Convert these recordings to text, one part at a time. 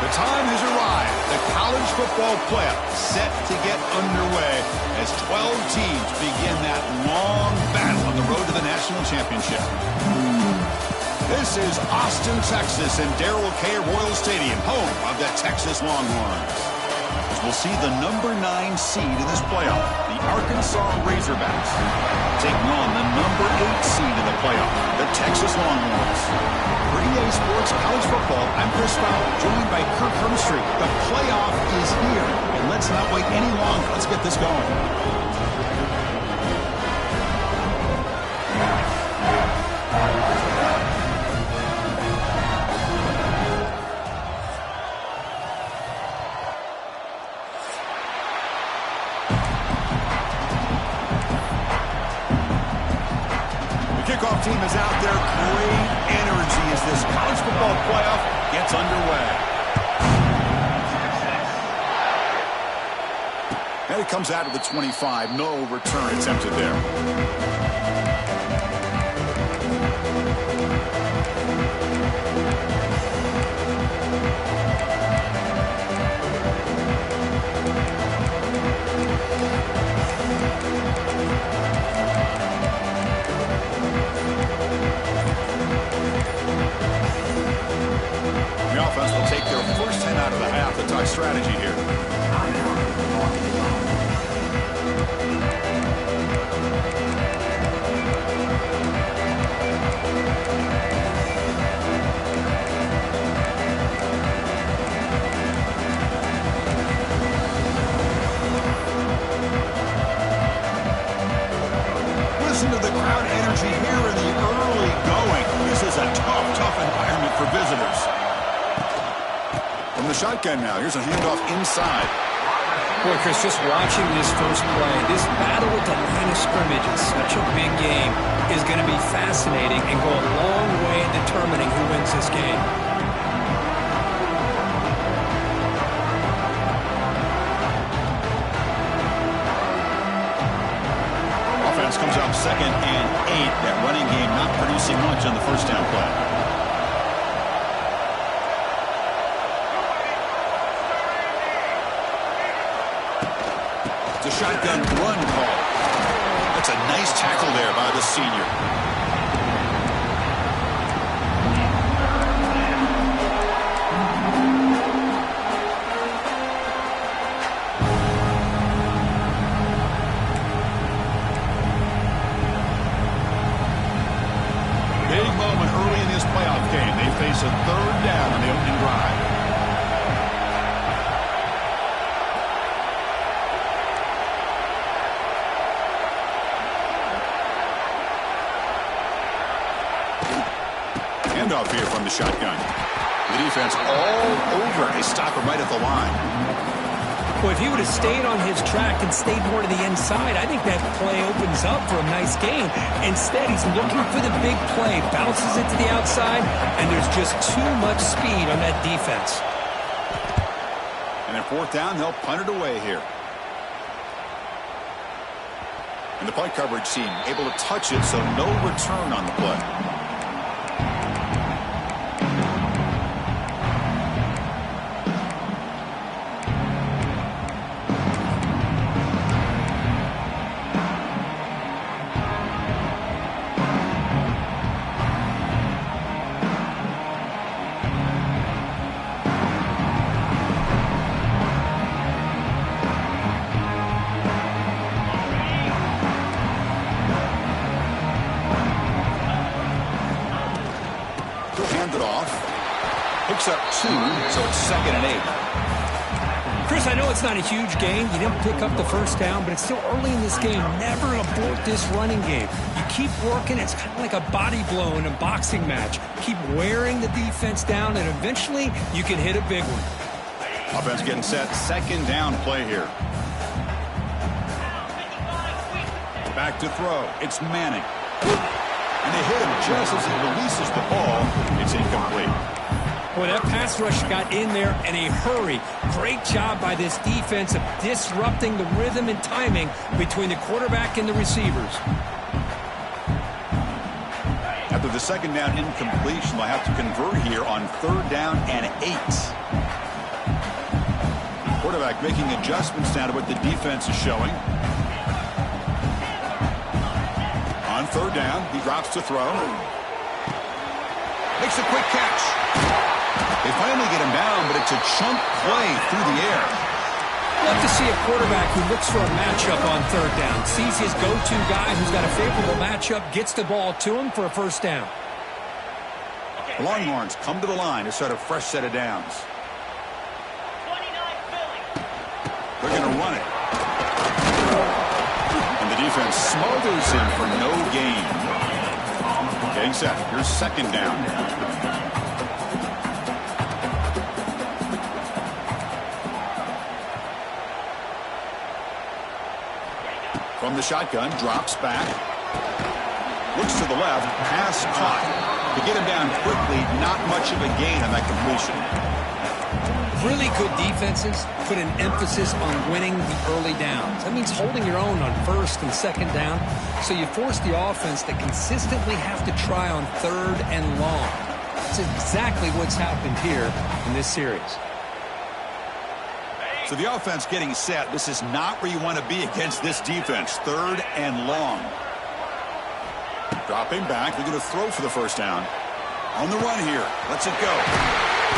The time has arrived. The college football playoff set to get underway as 12 teams begin that long battle on the road to the national championship. This is Austin, Texas, and Darrell K. Royal Stadium, home of the Texas Longhorns. We'll see the number 9 seed in this playoff, the Arkansas Razorbacks, taking on the number 8 seed in the playoff, the Texas Longhorns. For EA Sports College Football, I'm Chris Fowler, joined by Kirk Hermstreet. The playoff is here, and let's not wait any longer. Let's get this going. Kickoff team is out there. Great energy as this college football playoff gets underway. And it comes out of the 25. No return attempted there. The offense will take their first 10 out of the half. The talk strategy here. Listen to the crowd energy here in the early going. This is a tough environment for visitors. From the shotgun now, here's a handoff inside. Boy, Chris, just watching this first play, this battle at the line of scrimmage in such a big game is going to be fascinating and go a long way in determining who wins this game. Offense comes up 2nd and 8. That running game not producing much on the first down play. The shotgun run call. That's a nice tackle there by the senior. Big moment early in this playoff game. They face a 3rd down on the opening drive. Handoff here from the shotgun. The defense all over. They stop him right at the line. Well, if he would have stayed on his track and stayed more to the inside, I think that play opens up for a nice gain. Instead, he's looking for the big play, bounces it to the outside, and there's just too much speed on that defense. And at 4th down, they'll punt it away here. And the punt coverage team able to touch it, so no return on the play. It off. Picks up 2, so it's 2nd and 8. Chris, I know it's not a huge gain. You didn't pick up the first down, but it's still early in this game. Never abort this running game. You keep working. It's kind of like a body blow in a boxing match. Keep wearing the defense down, and eventually you can hit a big one. Offense getting set. 2nd down play here. Back to throw. It's Manning. And they hit him just as he releases the ball. It's incomplete. Boy, that pass rush got in there in a hurry. Great job by this defense of disrupting the rhythm and timing between the quarterback and the receivers. After After the second down incompletion, they'll have to convert here on 3rd down and 8. Quarterback making adjustments now to what the defense is showing. On third down, he drops to throw. Makes a quick catch. They finally get him down, but it's a chunk play through the air. Love to see a quarterback who looks for a matchup on third down. Sees his go-to guy who's got a favorable matchup, gets the ball to him for a first down. The Longhorns come to the line to start a fresh set of downs. They're going to run it. And the defense smothers him for no gain. Getting set. Here's second down. From the shotgun, drops back. Looks to the left, pass caught. To get him down quickly, not much of a gain on that completion. Really good defenses put an emphasis on winning the early downs. That means holding your own on first and second down. So you force the offense to consistently have to try on third and long. That's exactly what's happened here in this series. So the offense getting set. This is not where you want to be against this defense. Third and long. Dropping back. They're going to throw for the first down. On the run here. Let's it go.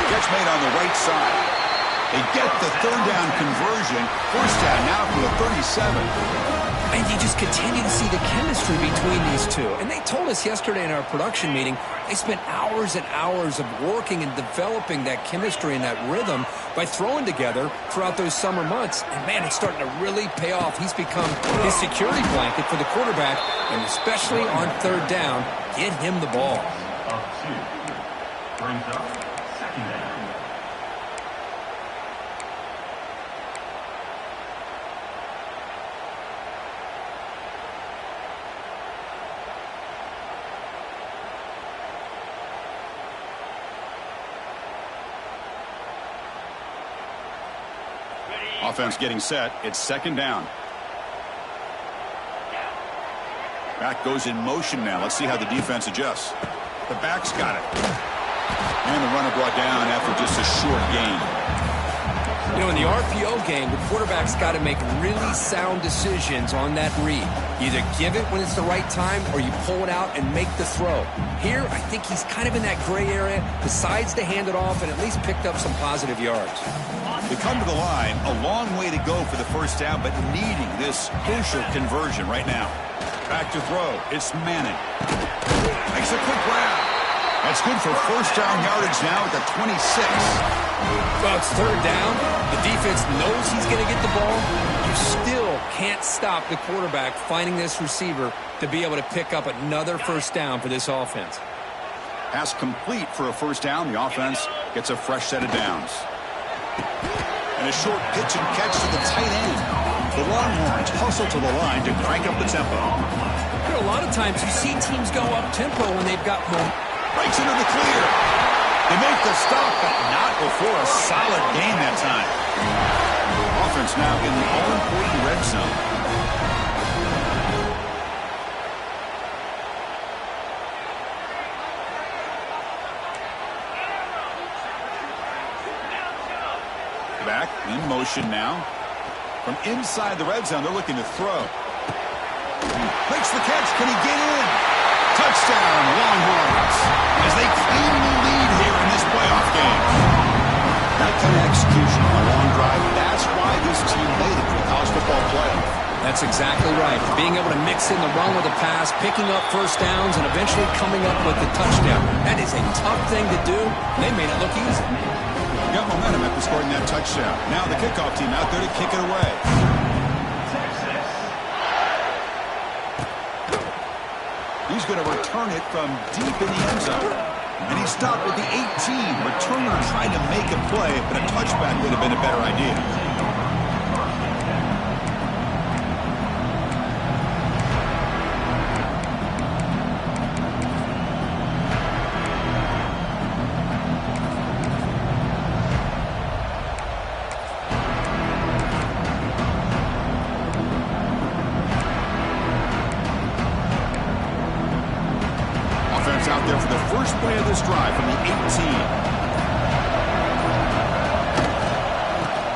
Catch made on the right side. They get the third down conversion. First down now from the 37. And you just continue to see the chemistry between these two. And they told us yesterday in our production meeting, they spent hours and hours of working and developing that chemistry and that rhythm by throwing together throughout those summer months. And, man, it's starting to really pay off. He's become his security blanket for the quarterback, and especially on third down, get him the ball. Brings up second down. Offense getting set. It's second down. Back goes in motion now. Let's see how the defense adjusts. The back's got it. And the runner brought down after just a short gain. You know, in the RPO game, the quarterback's got to make really sound decisions on that read. Either give it when it's the right time or you pull it out and make the throw. Here, I think he's kind of in that gray area, decides to hand it off and at least picked up some positive yards. They come to the line, a long way to go for the first down, but needing this crucial conversion right now. Back to throw. It's Manning. Makes a quick grab. That's good for first down yardage now at the 26. Well, it's third down. The defense knows he's going to get the ball. You still can't stop the quarterback finding this receiver to be able to pick up another first down for this offense. Pass complete for a first down. The offense gets a fresh set of downs. And a short pitch and catch to the tight end. The Longhorns hustle to the line to crank up the tempo. You know, a lot of times you see teams go up tempo when they've got more. Breaks into the clear. They make the stop, but not before a solid gain that time. Offense now in the all-important red zone. Back in motion now. From inside the red zone, they're looking to throw. Makes the catch. Can he get in? Touchdown, Longhorns, as they claim the lead here in this playoff game. That kind of execution on a long drive, that's why this team made it to the college football playoff. That's exactly right. Being able to mix in the run with the pass, picking up first downs, and eventually coming up with the touchdown. That is a tough thing to do. They made it look easy. Got momentum after scoring that touchdown. Now the kickoff team out there to kick it away. He's going to return it from deep in the end zone. And he stopped with the 18. Returner trying to make a play, but a touchback would have been a better idea. Out there for the first play of this drive from the 18.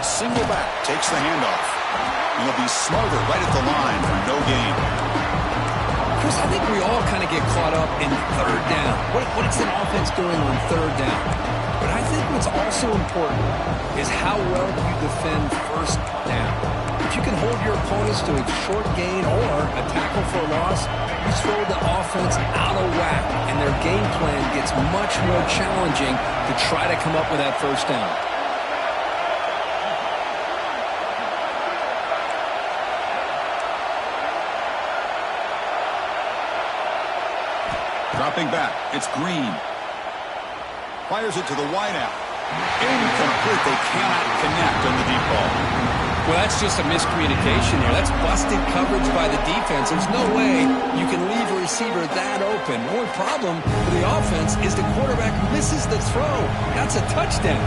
Single back takes the handoff. And he'll be smothered right at the line for no gain. Chris, I think we all kind of get caught up in third down. What is an offense doing on third down? But I think what's also important is how well you defend first down. If you can hold your opponents to a short gain or a tackle for a loss, you throw the offense out of whack, and their game plan gets much more challenging to try to come up with that first down. Dropping back, it's Green. Fires it to the wideout. Incomplete. They cannot connect on the deep ball. Well, that's just a miscommunication here. That's busted coverage by the defense. There's no way you can leave a receiver that open. The only problem for the offense is the quarterback misses the throw. That's a touchdown.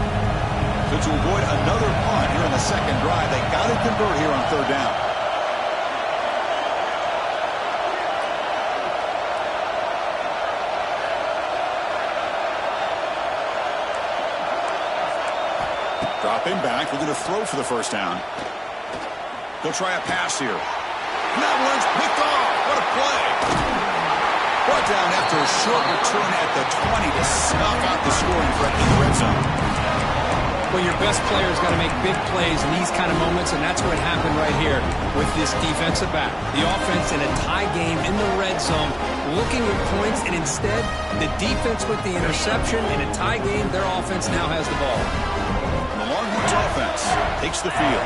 So to avoid another punt here in the second drive, they got to convert here on third down. Dropping back, we're going to throw for the first down. They'll try a pass here. That one's picked off. What a play. Brought down after a short return at the 20 to snuff out the scoring threat in the red zone. Well, your best player's got to make big plays in these kind of moments, and that's what happened right here with this defensive back. The offense in a tie game in the red zone, looking at points, and instead, the defense with the interception. In a tie game, their offense now has the ball. The Longhorns offense takes the field.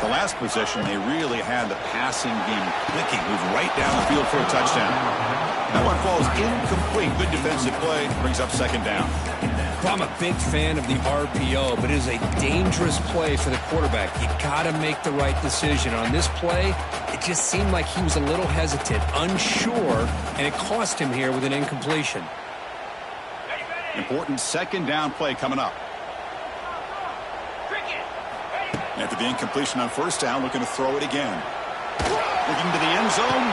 The last possession, they really had the passing game clicking, moved right down the field for a touchdown. That one falls incomplete. Good defensive play, brings up second down. Well, I'm a big fan of the RPO, but it is a dangerous play for the quarterback. You got to make the right decision. On this play, it just seemed like he was a little hesitant, unsure, and it cost him here with an incompletion. Important second down play coming up. After the incompletion on first down, looking to throw it again. Looking to the end zone.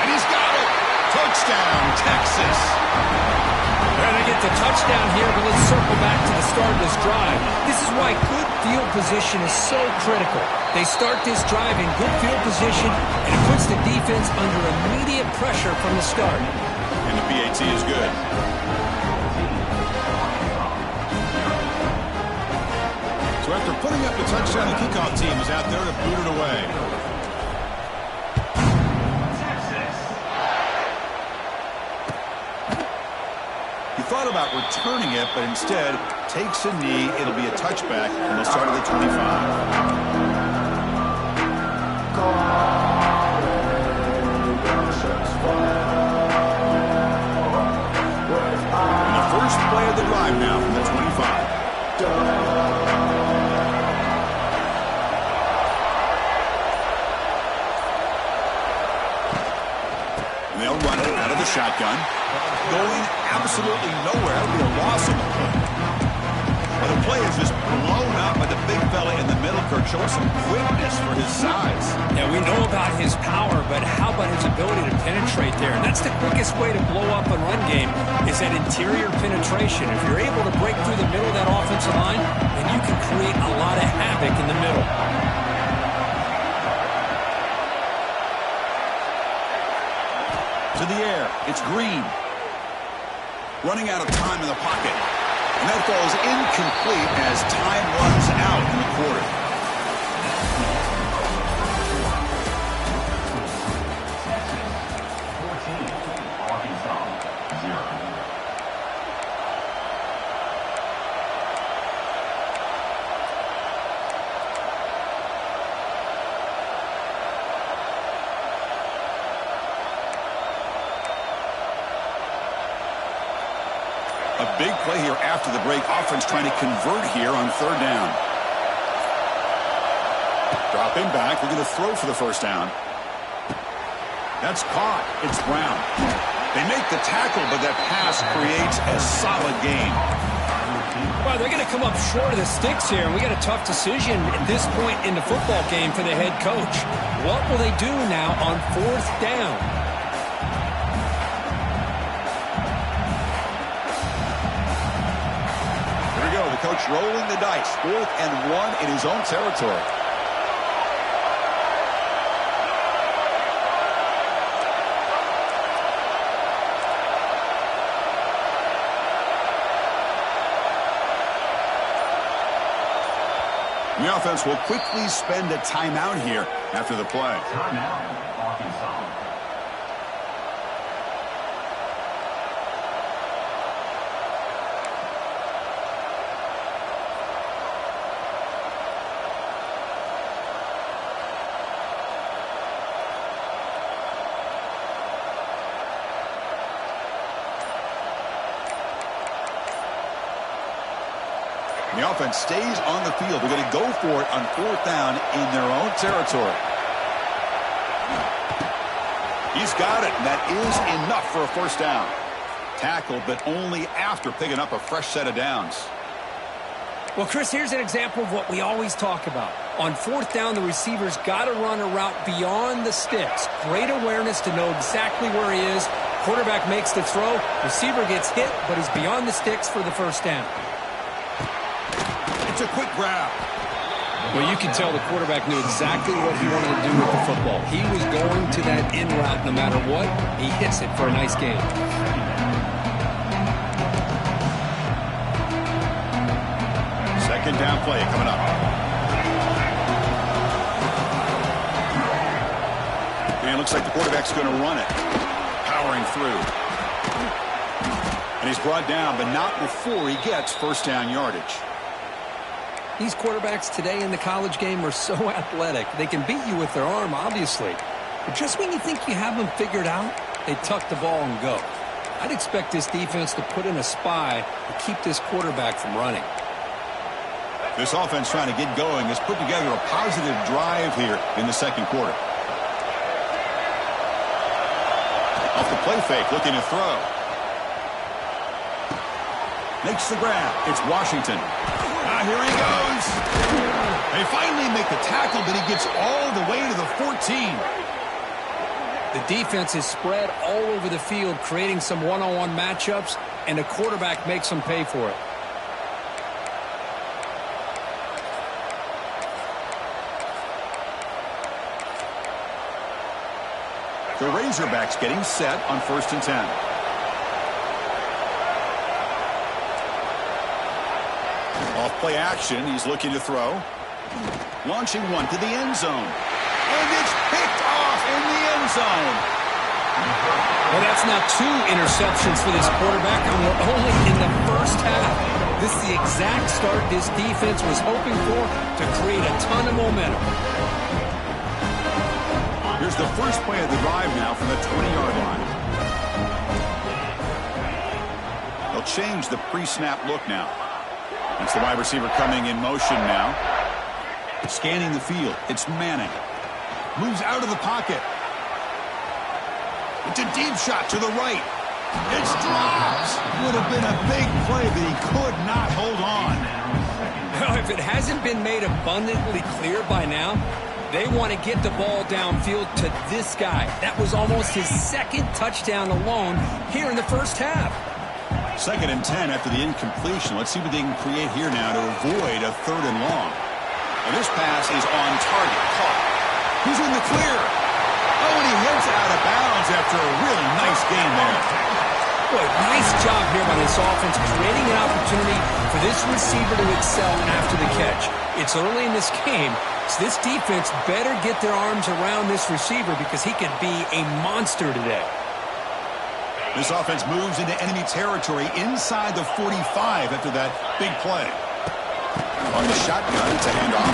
And he's got it. Touchdown, Texas. And they get the touchdown here, but let's circle back to the start of this drive. This is why good field position is so critical. They start this drive in good field position, and it puts the defense under immediate pressure from the start. And the PAT is good. So after putting up the touchdown, the kickoff team is out there to boot it away. He thought about returning it, but instead takes a knee. It'll be a touchback from the start of the 25. And the first play of the drive now from the 25. They'll run it out of the shotgun. Going absolutely nowhere. That'll be a loss of the play. But the play is just blown up by the big fella in the middle. Kirk showing some quickness for his size. Yeah, we know about his power, but how about his ability to penetrate there? And that's the quickest way to blow up a run game is that interior penetration. If you're able to break through the middle of that offensive line, then you can create a lot of havoc in the middle. To the air, it's Green. Running out of time in the pocket. And that falls incomplete as time runs out in the quarter. A big play here after the break. Offense trying to convert here on third down. Dropping back. We're going to throw for the first down. That's caught. It's Brown. They make the tackle, but that pass creates a solid gain. Well, they're going to come up short of the sticks here, and we got a tough decision at this point in the football game for the head coach. What will they do now on fourth down? The coach Starts rolling the dice. 4th and 1 in his own territory. The offense will quickly spend a timeout here after the play. Timeout, Arkansas. The offense stays on the field. They're going to go for it on 4th down in their own territory. He's got it, and that is enough for a 1st down. Tackled, but only after picking up a fresh set of downs. Well, Chris, here's an example of what we always talk about. On 4th down, the receiver's got to run a route beyond the sticks. Great awareness to know exactly where he is. Quarterback makes the throw. Receiver gets hit, but he's beyond the sticks for the 1st down. It's a quick grab. Well, you can tell the quarterback knew exactly what he wanted to do with the football. He was going to that in route no matter what. He hits it for a nice gain. Second down play coming up. And it looks like the quarterback's going to run it. Powering through. And he's brought down, but not before he gets 1st down yardage. These quarterbacks today in the college game are so athletic. They can beat you with their arm, obviously. But just when you think you have them figured out, they tuck the ball and go. I'd expect this defense to put in a spy to keep this quarterback from running. This offense trying to get going has put together a positive drive here in the 2nd quarter. Off the play fake, looking to throw. Makes the grab. It's Washington. Here he goes. They finally make the tackle, but he gets all the way to the 14. The defense is spread all over the field, creating some one-on-one matchups, and the quarterback makes them pay for it. The Razorbacks getting set on 1st and 10. Off play action, he's looking to throw. Launching one to the end zone. And it's picked off in the end zone. Well, that's now 2 interceptions for this quarterback, and we're only in the 1st half. This is the exact start this defense was hoping for to create a ton of momentum. Here's the first play of the drive now from the 20-yard line. They'll change the pre-snap look now. It's the wide receiver coming in motion now. Scanning the field. It's Manning. Moves out of the pocket. It's a deep shot to the right. It's dropped. Would have been a big play, but he could not hold on. Well, if it hasn't been made abundantly clear by now, they want to get the ball downfield to this guy. That was almost his 2nd touchdown alone here in the 1st half. 2nd and 10 after the incompletion. Let's see what they can create here now to avoid a 3rd and long. And this pass is on target. Caught. Who's in the clear? Oh, and he heads out of bounds after a really nice gain there. Boy, nice job here by this offense, creating an opportunity for this receiver to excel after the catch. It's early in this game, so this defense better get their arms around this receiver because he could be a monster today. This offense moves into enemy territory inside the 45 after that big play. On the shotgun, it's a handoff.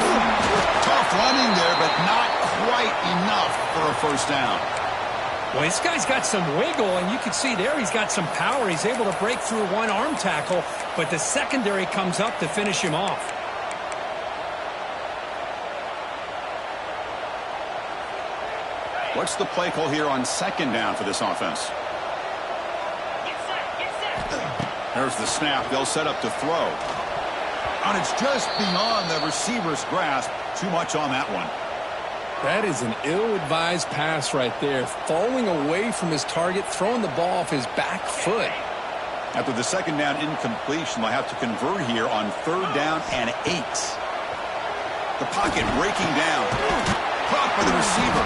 Tough running there, but not quite enough for a 1st down. Well, this guy's got some wiggle, and you can see there he's got some power. He's able to break through one arm tackle, but the secondary comes up to finish him off. What's the play call here on 2nd down for this offense? There's the snap. They'll set up to throw. And it's just beyond the receiver's grasp. Too much on that one. That is an ill-advised pass right there. Falling away from his target, throwing the ball off his back foot. After the second down incompletion, they'll have to convert here on 3rd down and 8. The pocket breaking down. Caught by the receiver.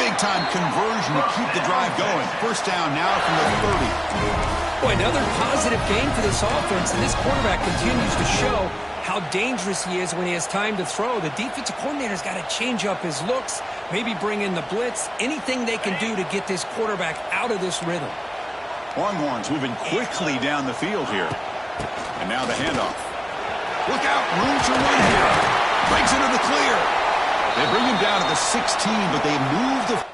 Big-time conversion to keep the drive going. First down now from the 30. Boy, another positive game for this offense, and this quarterback continues to show how dangerous he is when he has time to throw. The defensive coordinator's got to change up his looks, maybe bring in the blitz, anything they can do to get this quarterback out of this rhythm. Longhorns moving quickly down the field here. And now the handoff. Look out, room to run here. Breaks into the clear. They bring him down to the 16, but they move the...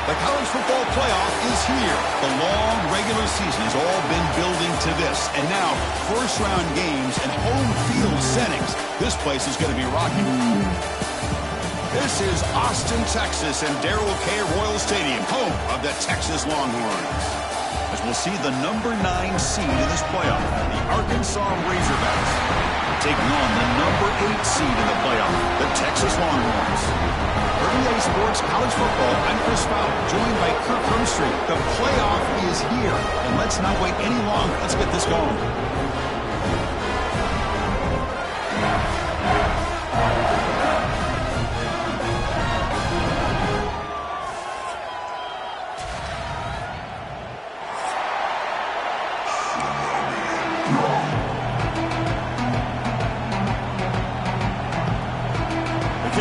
The college football playoff is here. The long regular season has all been building to this. And now, first-round games and home field settings. This place is going to be rocking. This is Austin, Texas, and Darrell K. Royal Stadium, home of the Texas Longhorns. As we'll see the number 9 seed in this playoff, the Arkansas Razorbacks, taking on the number 8 seed in the playoff, the Texas Longhorns. EA Sports College Football, I'm Chris Fowler, joined by Kirk Hermstreet. The playoff is here, and let's not wait any longer. Let's get this going.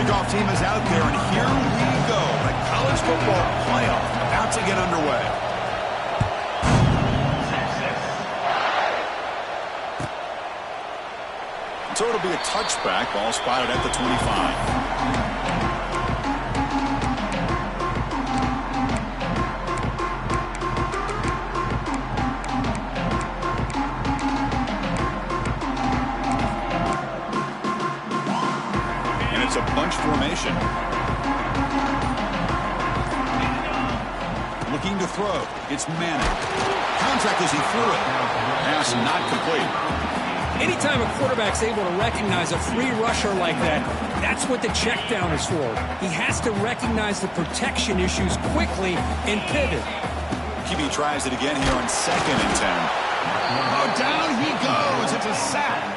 Kickoff team is out there, and here we go. The college football playoff about to get underway. So it'll be a touchback. Ball spotted at the 25. It's a bunch formation. Looking to throw. It's Manning. Contact as he threw it. Pass not complete. Anytime a quarterback's able to recognize a free rusher like that, that's what the check down is for. He has to recognize the protection issues quickly and pivot. QB tries it again here on 2nd and 10. Oh, down he goes. It's a sack.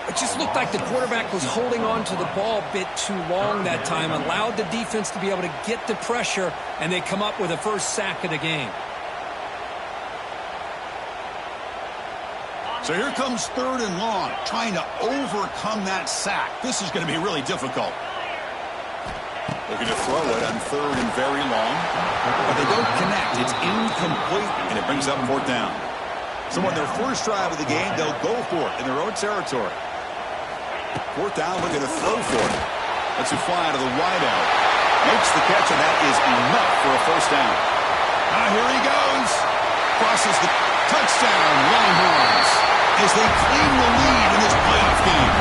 It just looked like the quarterback was holding on to the ball a bit too long that time, allowed the defense to be able to get the pressure, and they come up with a first sack of the game. So here comes 3rd and long, trying to overcome that sack. This is going to be really difficult. Looking to throw it on 3rd and very long, but they don't connect. It's incomplete, and it brings up 4th down. So on their first drive of the game, they'll go for it in their own territory. 4th down, looking to throw for it. Lets it fly out of the wideout. Makes the catch, and that is enough for a first down. Here he goes. Crosses the touchdown, Longhorns, as they claim the lead in this playoff game.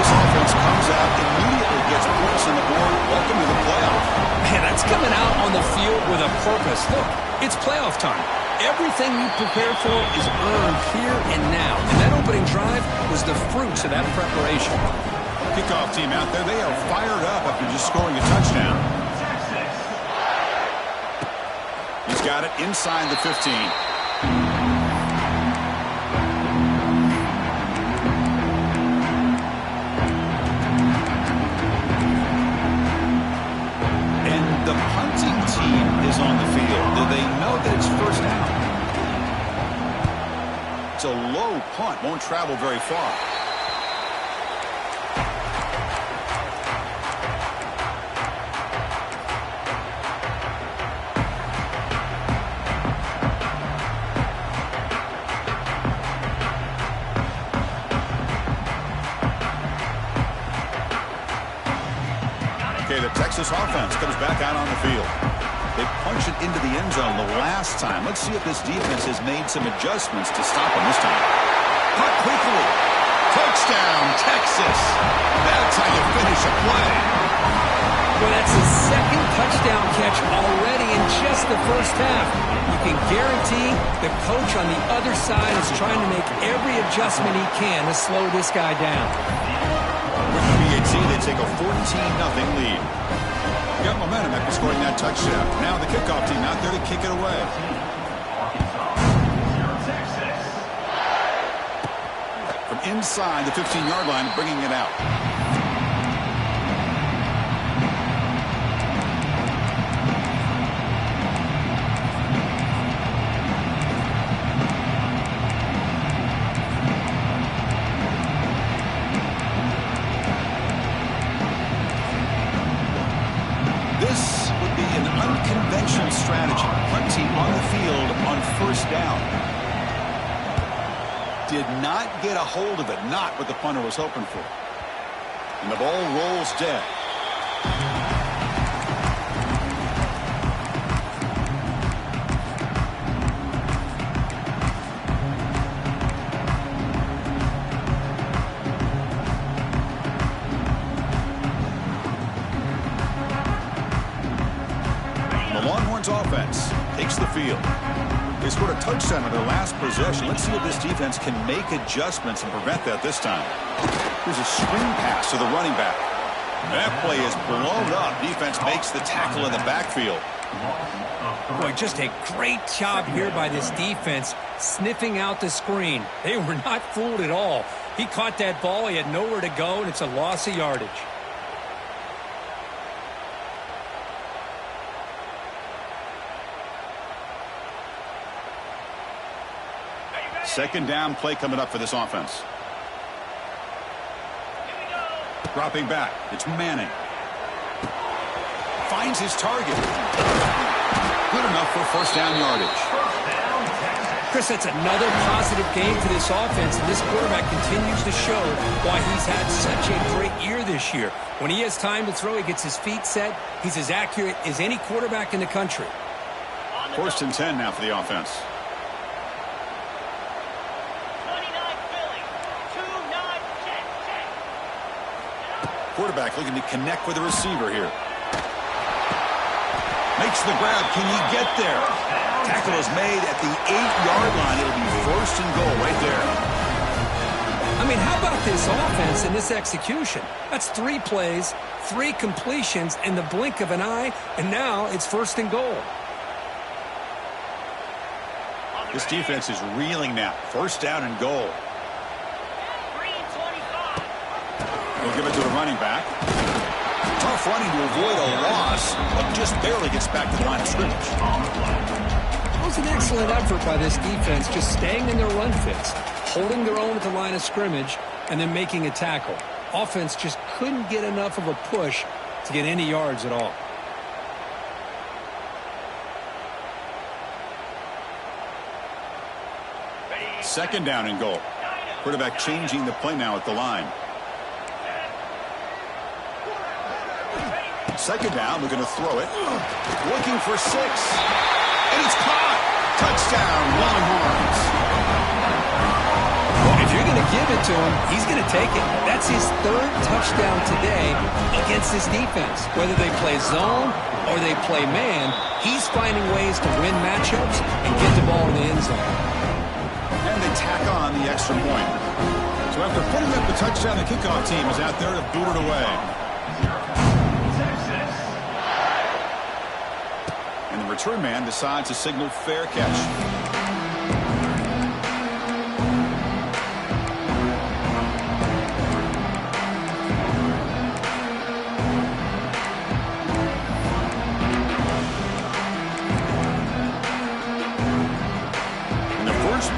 This offense comes out, immediately gets points on the board. Welcome to the playoff. Man, that's coming out on the field with a purpose. Look, it's playoff time. Everything you prepare for is earned here and now. And that opening drive was the fruits of that preparation. Kickoff team out there, they are fired up after just scoring a touchdown. He's got it inside the 15. And the punting team is on the field. Do they know that it's first down? It's a low punt, won't travel very far. Okay, the Texas offense comes back out on the field. They punched it into the end zone the last time. Let's see if this defense has made some adjustments to stop them this time. Caught quickly. Touchdown, Texas. That's how you finish a play. Well, that's his 2nd touchdown catch already in just the first half. You can guarantee the coach on the other side is trying to make every adjustment he can to slow this guy down. With the BAT, they take a 14-0 lead. Got momentum after scoring that touchdown. Now the kickoff team out there to kick it away. From inside the 15-yard line, bringing it out. This would be an unconventional strategy. Punting on the field on first down. Did not get a hold of it. Not what the punter was hoping for. And the ball rolls dead. Longhorns offense takes the field. They scored a touchdown on their last possession. Let's see if this defense can make adjustments and prevent that this time. Here's a screen pass to the running back. That play is blown up. Defense makes the tackle in the backfield. Boy, just a great job here by this defense, sniffing out the screen. They were not fooled at all. He caught that ball. He had nowhere to go, and it's a loss of yardage. Second down play coming up for this offense. Dropping back. It's Manning. Finds his target. Good enough for first down yardage. Chris, that's another positive game for this offense, and this quarterback continues to show why he's had such a great year this year. When he has time to throw, he gets his feet set. He's as accurate as any quarterback in the country. 1st and 10 now for the offense. 29 Philly. 2-9 check. Quarterback looking to connect with the receiver here. Makes the grab. Can he get there? Tackle is made at the 8-yard line. It'll be 1st and goal right there. I mean, how about this offense and this execution? That's 3 plays, 3 completions in the blink of an eye, and now it's 1st and goal. This defense is reeling now. 1st down and goal. Green 25. We'll give it to the running back. Tough running to avoid a loss, but just barely gets back to the line of scrimmage. It was an excellent effort by this defense, just staying in their run fits, holding their own at the line of scrimmage, and then making a tackle. Offense just couldn't get enough of a push to get any yards at all. Second down and goal. Quarterback changing the play now at the line. Second down, looking to throw it. Looking for 6. And it's caught. Touchdown, Longhorns. Well, if you're going to give it to him, he's going to take it. That's his 3rd touchdown today against this defense. Whether they play zone or they play man, he's finding ways to win matchups and get the ball in the end zone. And they tack on the extra point. So after putting up the touchdown, the kickoff team is out there to boot it away. And the return man decides to signal fair catch.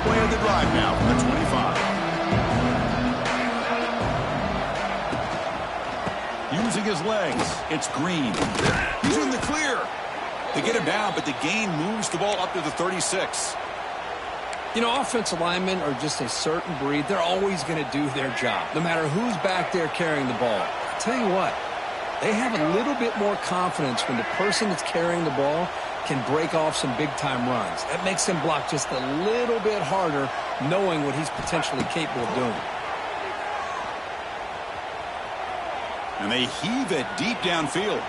Play of the drive now from the 25. Using his legs, it's Green. He's in the clear. They get him down, but the gain moves the ball up to the 36. You know, offensive linemen are just a certain breed. They're always going to do their job, no matter who's back there carrying the ball. I'll tell you what, they have a little bit more confidence when the person that's carrying the ball can break off some big-time runs. That makes him block just a little bit harder, knowing what he's potentially capable of doing. And they heave it deep downfield.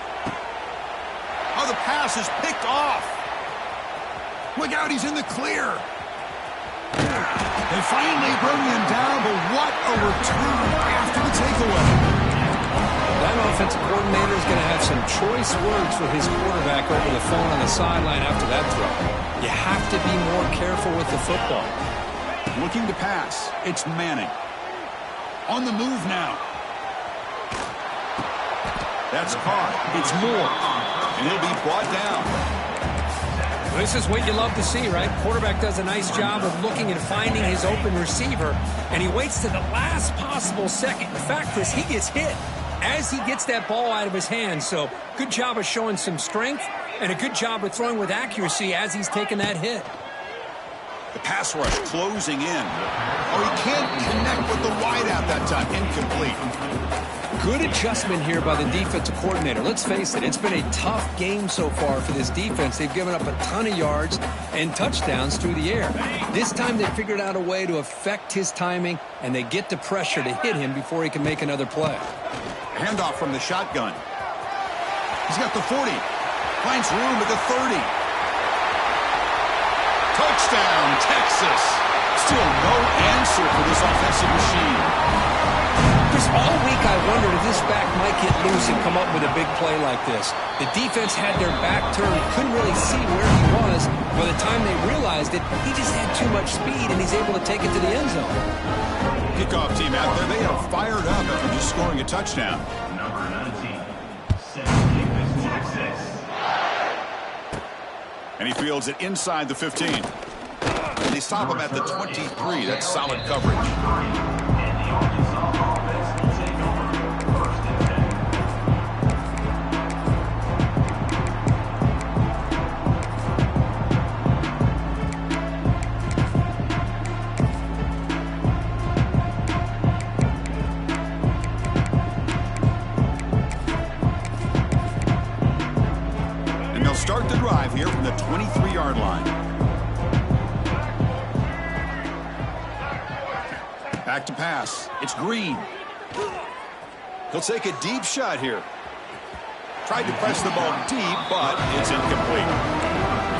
Oh, the pass is picked off. Look out, he's in the clear. They finally bring him down, but what a return after the takeaway. That offensive coordinator is going to have some choice words for his quarterback over the phone on the sideline after that throw. You have to be more careful with the football. Looking to pass. It's Manning. On the move now. That's caught. It's Moore. And he'll be brought down. This is what you love to see, right? Quarterback does a nice job of looking and finding his open receiver, and he waits to the last possible second. In fact, Chris, he gets hit as he gets that ball out of his hands. So good job of showing some strength and a good job of throwing with accuracy as he's taking that hit. The pass rush closing in. Oh, he can't connect with the wideout that time. Incomplete. Good adjustment here by the defensive coordinator. Let's face it, it's been a tough game so far for this defense. They've given up a ton of yards and touchdowns through the air. This time they figured out a way to affect his timing, and they get the pressure to hit him before he can make another play. Handoff from the shotgun. He's got the 40. Finds room at the 30. Touchdown, Texas. Still no answer for this offensive machine. Chris, all week I wondered if this back might get loose and come up with a big play like this. The defense had their back turned, couldn't really see where he was. By the time they realized it, he just had too much speed, and he's able to take it to the end zone. Kickoff team out there, they are fired up after just scoring a touchdown. Number 19, Ncaa26. And he fields it inside the 15. And they stop him at the 23. That's solid coverage. And the Arkansas offense will take over first Back to pass. It's Green. He'll take a deep shot here. Tried to press the ball deep, but it's incomplete.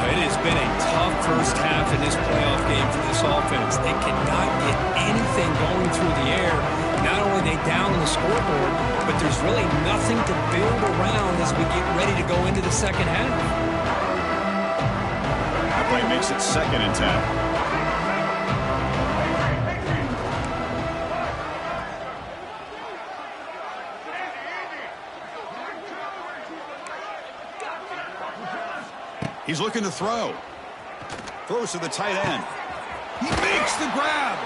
It has been a tough first half in this playoff game for this offense. They cannot get anything going through the air. Not only are they down on the scoreboard, but there's really nothing to build around as we get ready to go into the second half. That play makes it 2nd and 10. He's looking to throw. Throws to the tight end. He makes the grab.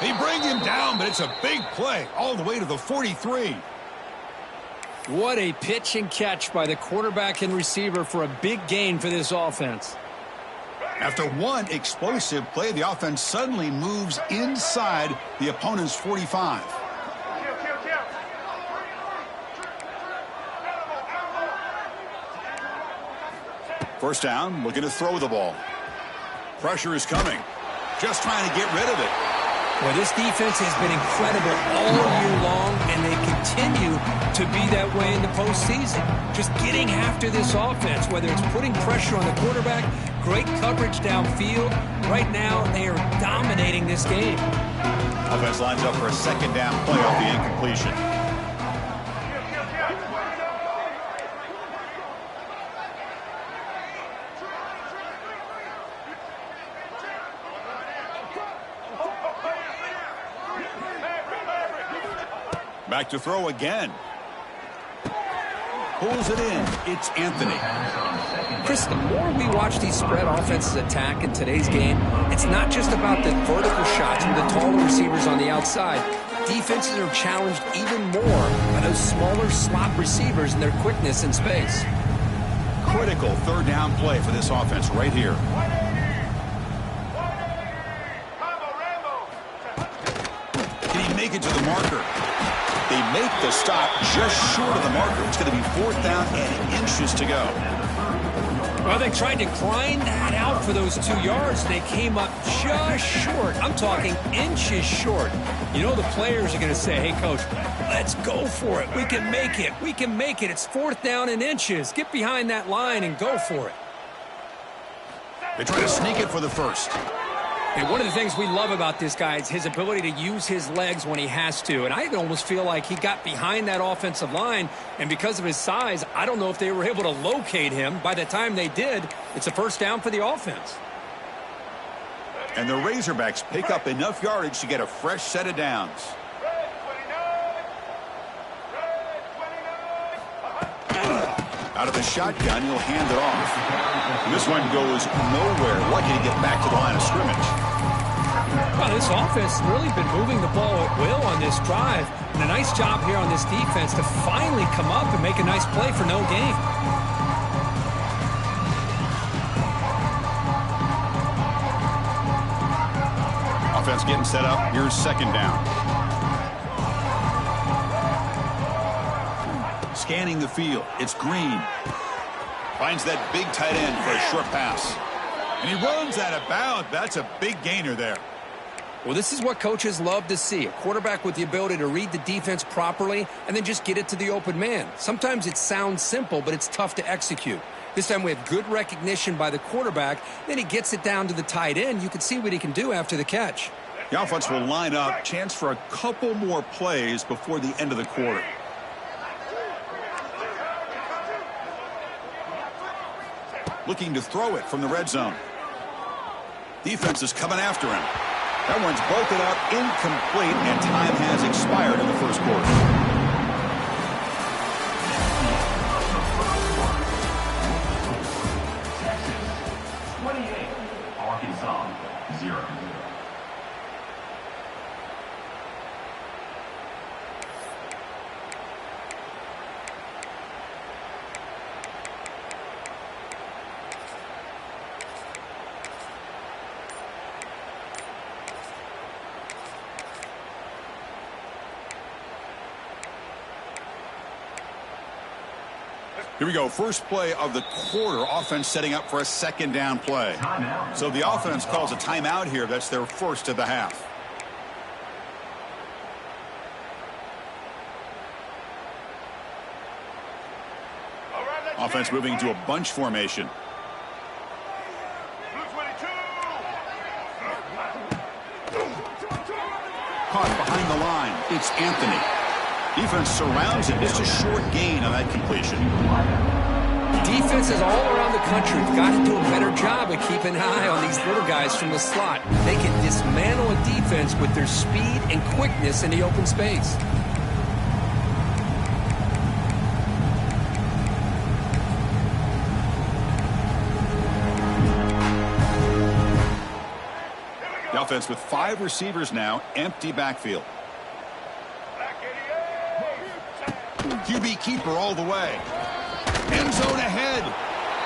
They bring him down, but it's a big play all the way to the 43. What a pitch and catch by the quarterback and receiver for a big gain for this offense. After one explosive play, the offense suddenly moves inside the opponent's 45. First down, looking to throw the ball. Pressure is coming. Just trying to get rid of it. Well, this defense has been incredible all year long, and they continue to be that way in the postseason. Just getting after this offense, whether it's putting pressure on the quarterback, great coverage downfield. Right now, they are dominating this game. Offense lines up for a 2nd down play off the incompletion. Back to throw again. Pulls it in. It's Anthony. Chris, the more we watch these spread offenses attack in today's game, it's not just about the vertical shots from the taller receivers on the outside. Defenses are challenged even more by those smaller slot receivers and their quickness in space. Critical 3rd down play for this offense right here. Can he make it to the marker? They make the stop just short of the marker. It's going to be 4th down and inches to go. Well, they tried to grind that out for those 2 yards. They came up just short. I'm talking inches short. You know the players are going to say, hey, Coach, let's go for it. We can make it. We can make it. It's 4th down and inches. Get behind that line and go for it. They try to sneak it for the first. And one of the things we love about this guy is his ability to use his legs when he has to. And I almost feel like he got behind that offensive line, and because of his size, I don't know if they were able to locate him. By the time they did, it's a 1st down for the offense. And the Razorbacks pick up enough yardage to get a fresh set of downs. Out of the shotgun, he'll hand it off. And this one goes nowhere. Lucky to get back to the line of scrimmage. Well, this offense has really been moving the ball at will on this drive. And a nice job here on this defense to finally come up and make a nice play for no gain. Offense getting set up. Here's 2nd down. Scanning the field. It's Green. Finds that big tight end for a short pass. And he runs out of bounds. That's a big gainer there. Well, this is what coaches love to see. A quarterback with the ability to read the defense properly and then just get it to the open man. Sometimes it sounds simple, but it's tough to execute. This time we have good recognition by the quarterback. Then he gets it down to the tight end. You can see what he can do after the catch. The offense will line up. Chance for a couple more plays before the end of the quarter. Looking to throw it from the red zone. Defense is coming after him. That one's broken up, incomplete, and time has expired in the 1st quarter. Arkansas 0. Here we go. First play of the quarter. Offense setting up for a 2nd down play. So the offense calls a timeout here. That's their first of the half. Offense moving into a bunch formation. Caught behind the line. It's Anthony. Defense surrounds him. Just a short gain on that completion. Defenses all around the country have got to do a better job of keeping an eye on these little guys from the slot. They can dismantle a defense with their speed and quickness in the open space. The offense with 5 receivers now, empty backfield. QB keeper all the way. End zone ahead.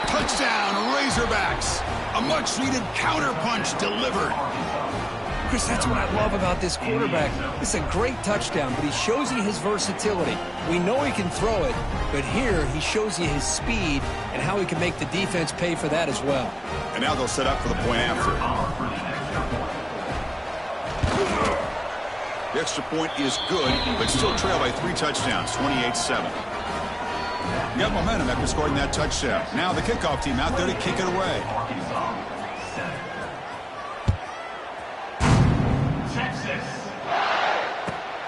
Touchdown, Razorbacks. A much-needed counterpunch delivered. Chris, that's what I love about this quarterback. It's a great touchdown, but he shows you his versatility. We know he can throw it, but here he shows you his speed and how he can make the defense pay for that as well. And now they'll set up for the point after. The extra point is good, but still trail by 3 touchdowns, 28-7. Got momentum after scoring that touchdown. Now the kickoff team out there to kick it away.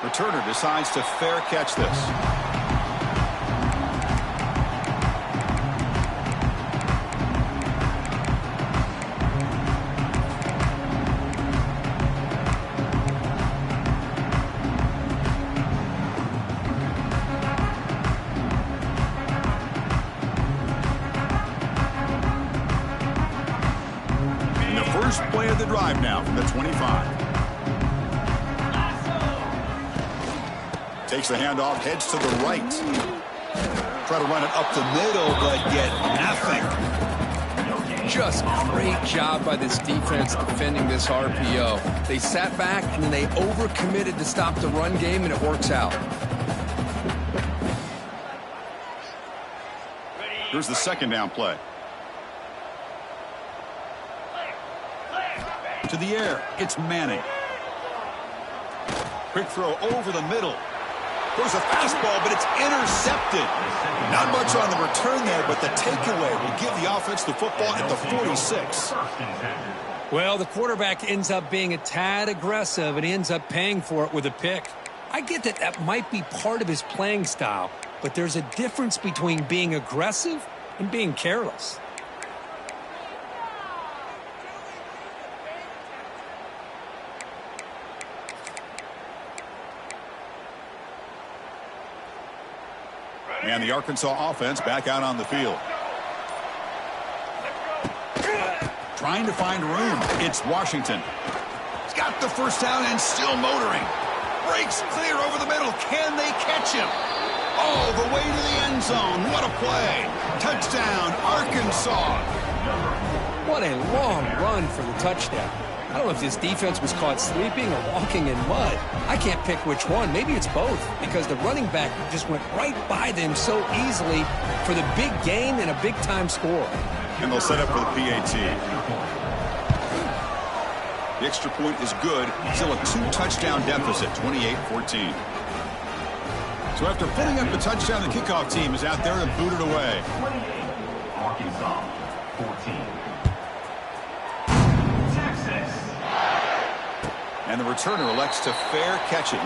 Returner decides to fair catch this. First play of the drive now from the 25. Takes the handoff, heads to the right. Try to run it up the middle, but get nothing. Just great job by this defense defending this RPO. They sat back, and then they overcommitted to stop the run game, and it works out. Here's the second down play. To the air, it's Manning. Quick throw over the middle. There's a fastball, but it's intercepted. Not much on the return there, but the takeaway will give the offense the football at the 46. Well, the quarterback ends up being a tad aggressive, and he ends up paying for it with a pick. I get that that might be part of his playing style, but there's a difference between being aggressive and being careless. And the Arkansas offense back out on the field. Trying to find room. It's Washington. He's got the first down and still motoring. Breaks clear over the middle. Can they catch him? All the way to the end zone. What a play. Touchdown, Arkansas. What a long run for the touchdown. I don't know if this defense was caught sleeping or walking in mud. I can't pick which one. Maybe it's both, because the running back just went right by them so easily for the big gain and a big-time score. And they'll set up for the PAT. The extra point is good. Still a 2-touchdown deficit, 28-14. So after putting up the touchdown, the kickoff team is out there to boot it away. 28, Arkansas, 14. And the returner elects to fair catch it.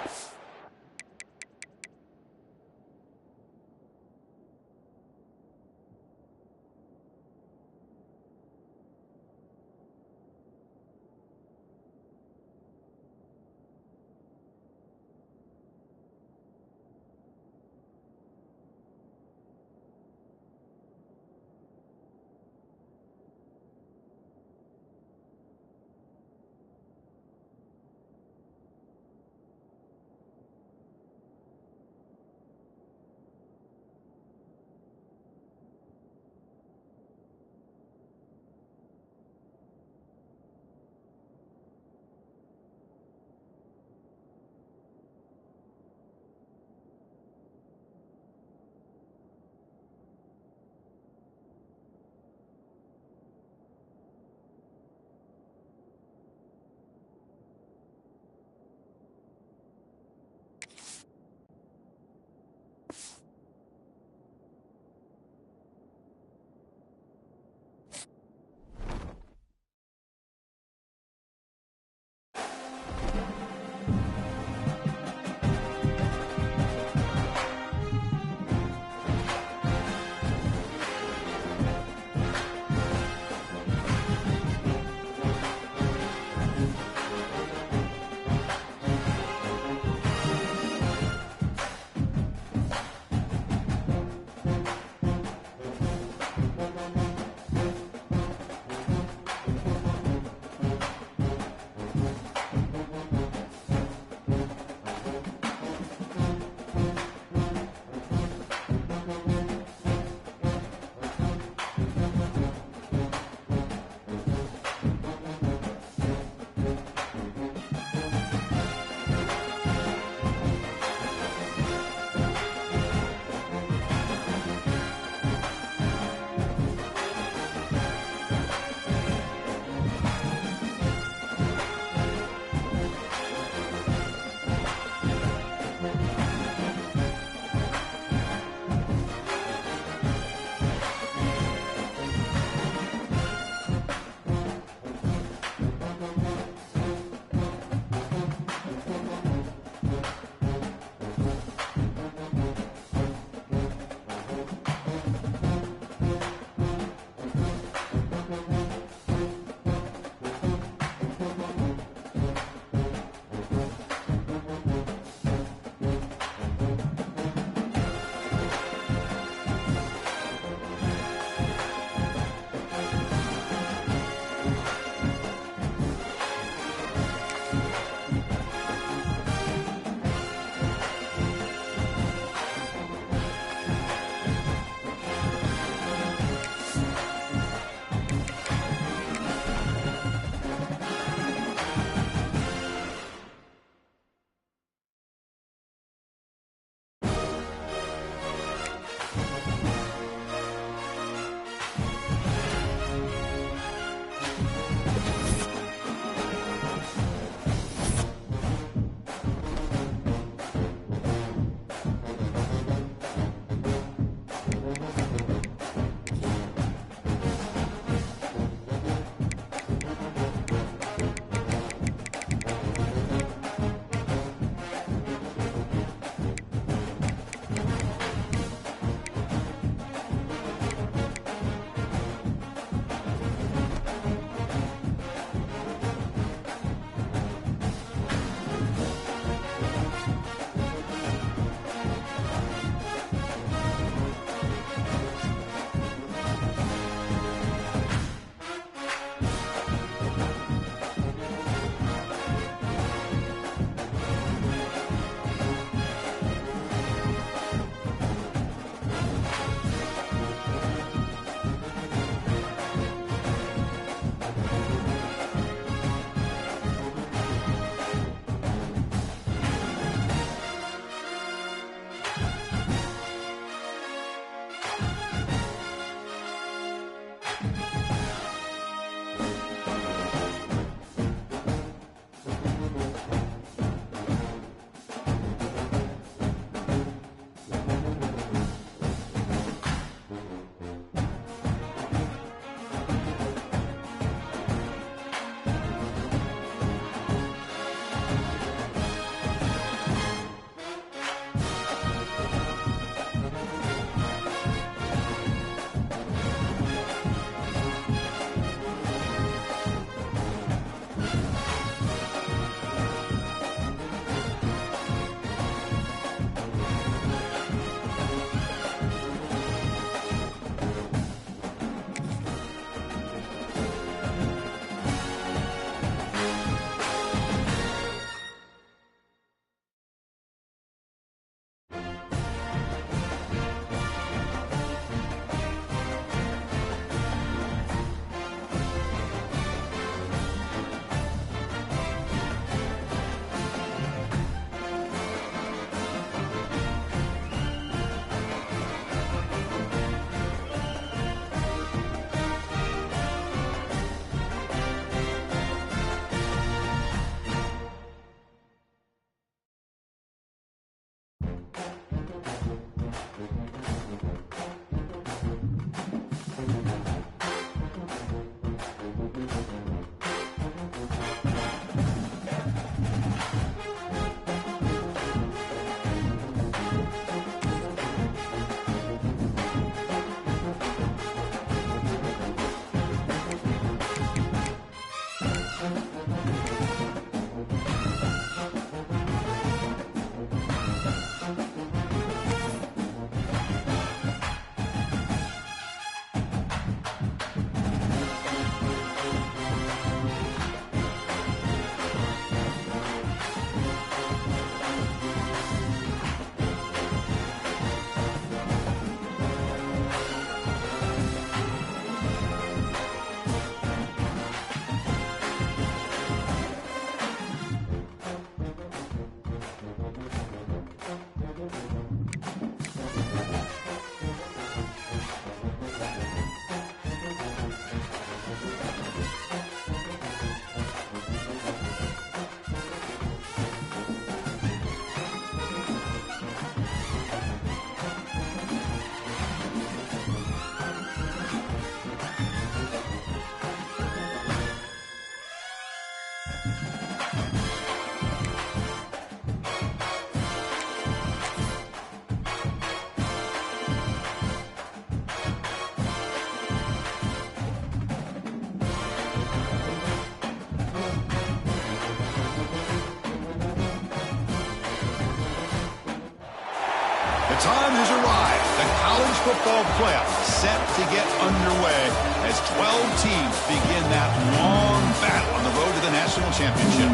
The time has arrived. The college football playoff set to get underway as 12 teams begin that long battle on the road to the national championship.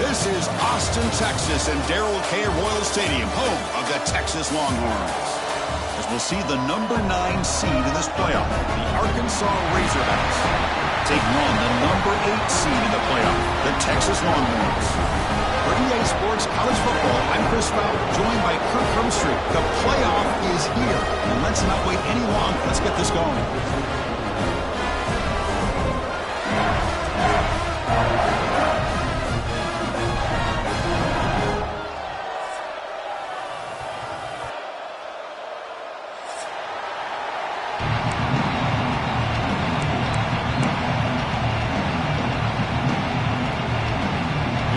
This is Austin, Texas, and Darrell K. Royal Stadium, home of the Texas Longhorns. As we'll see the number 9 seed in this playoff, the Arkansas Razorbacks, taking on the number 8 seed in the playoff, the Texas Longhorns. For EA Sports College Football, I'm Chris Fowl, joined by Kirk Hermstreet. The playoff is here, and let's not wait any longer. Let's get this going.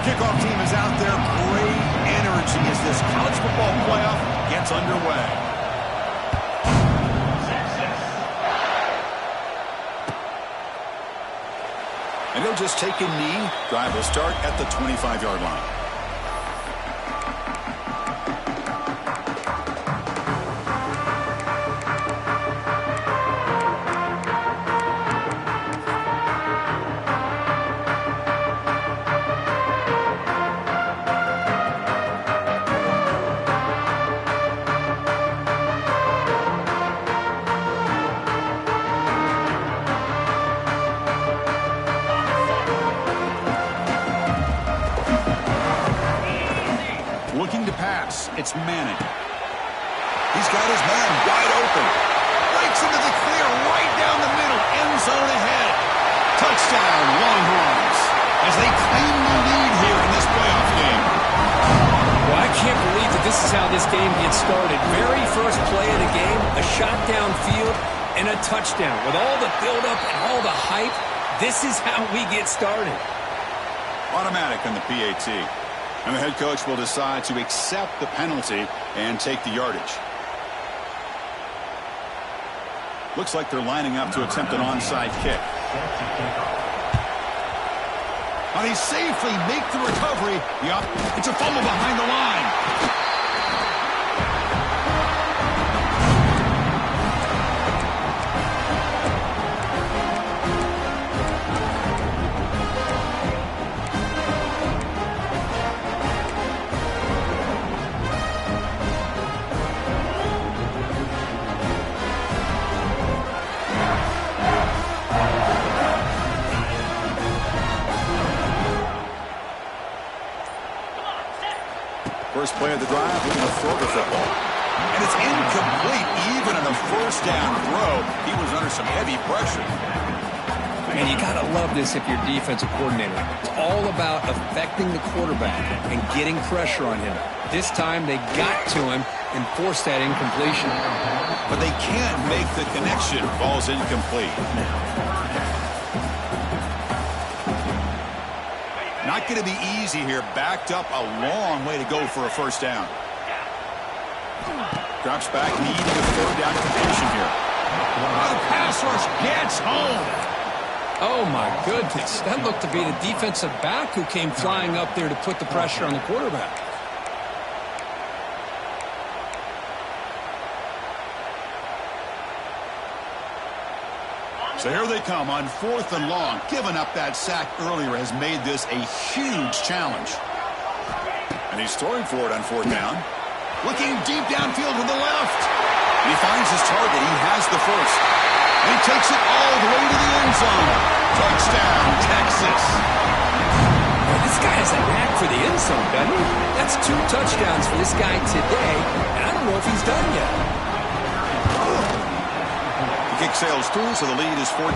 Kickoff team is out there. Great energy as this college football playoff gets underway. And they'll just take a knee. Drive will start at the 25-yard line. Looking to pass, it's Manning. He's got his man wide open. Breaks into the clear right down the middle. End zone ahead. Touchdown, Longhorns, as they claim the lead here in this playoff game. Well, I can't believe that this is how this game gets started. Very first play of the game, a shot downfield and a touchdown. With all the buildup and all the hype, this is how we get started. Automatic on the PAT. And the head coach will decide to accept the penalty and take the yardage. Looks like they're lining up to attempt an onside kick. And he safely make the recovery. It's a fumble behind the line. First play of the drive, looking to throw the football. And it's incomplete, even on a first down throw. He was under some heavy pressure. And you got to love this if you're defensive coordinator. It's all about affecting the quarterback and getting pressure on him. This time they got to him and forced that incompletion. But they can't make the connection. Ball's incomplete. Not going to be easy here. Backed up a long way to go for a first down. Drops back, needing a third down completion here. The pass rush gets home. Oh, my goodness. That looked to be the defensive back who came flying up there to put the pressure on the quarterback. So here they come on 4th and long. Giving up that sack earlier has made this a huge challenge. And he's throwing for it on 4th down. Looking deep downfield to the left. And he finds his target. He has the first. And he takes it all the way to the end zone. Touchdown, Texas. Well, this guy has a knack for the end zone, doesn't he? That's 2 touchdowns for this guy today, and I don't know if he's done yet. Kick sails through, so the lead is 14-0.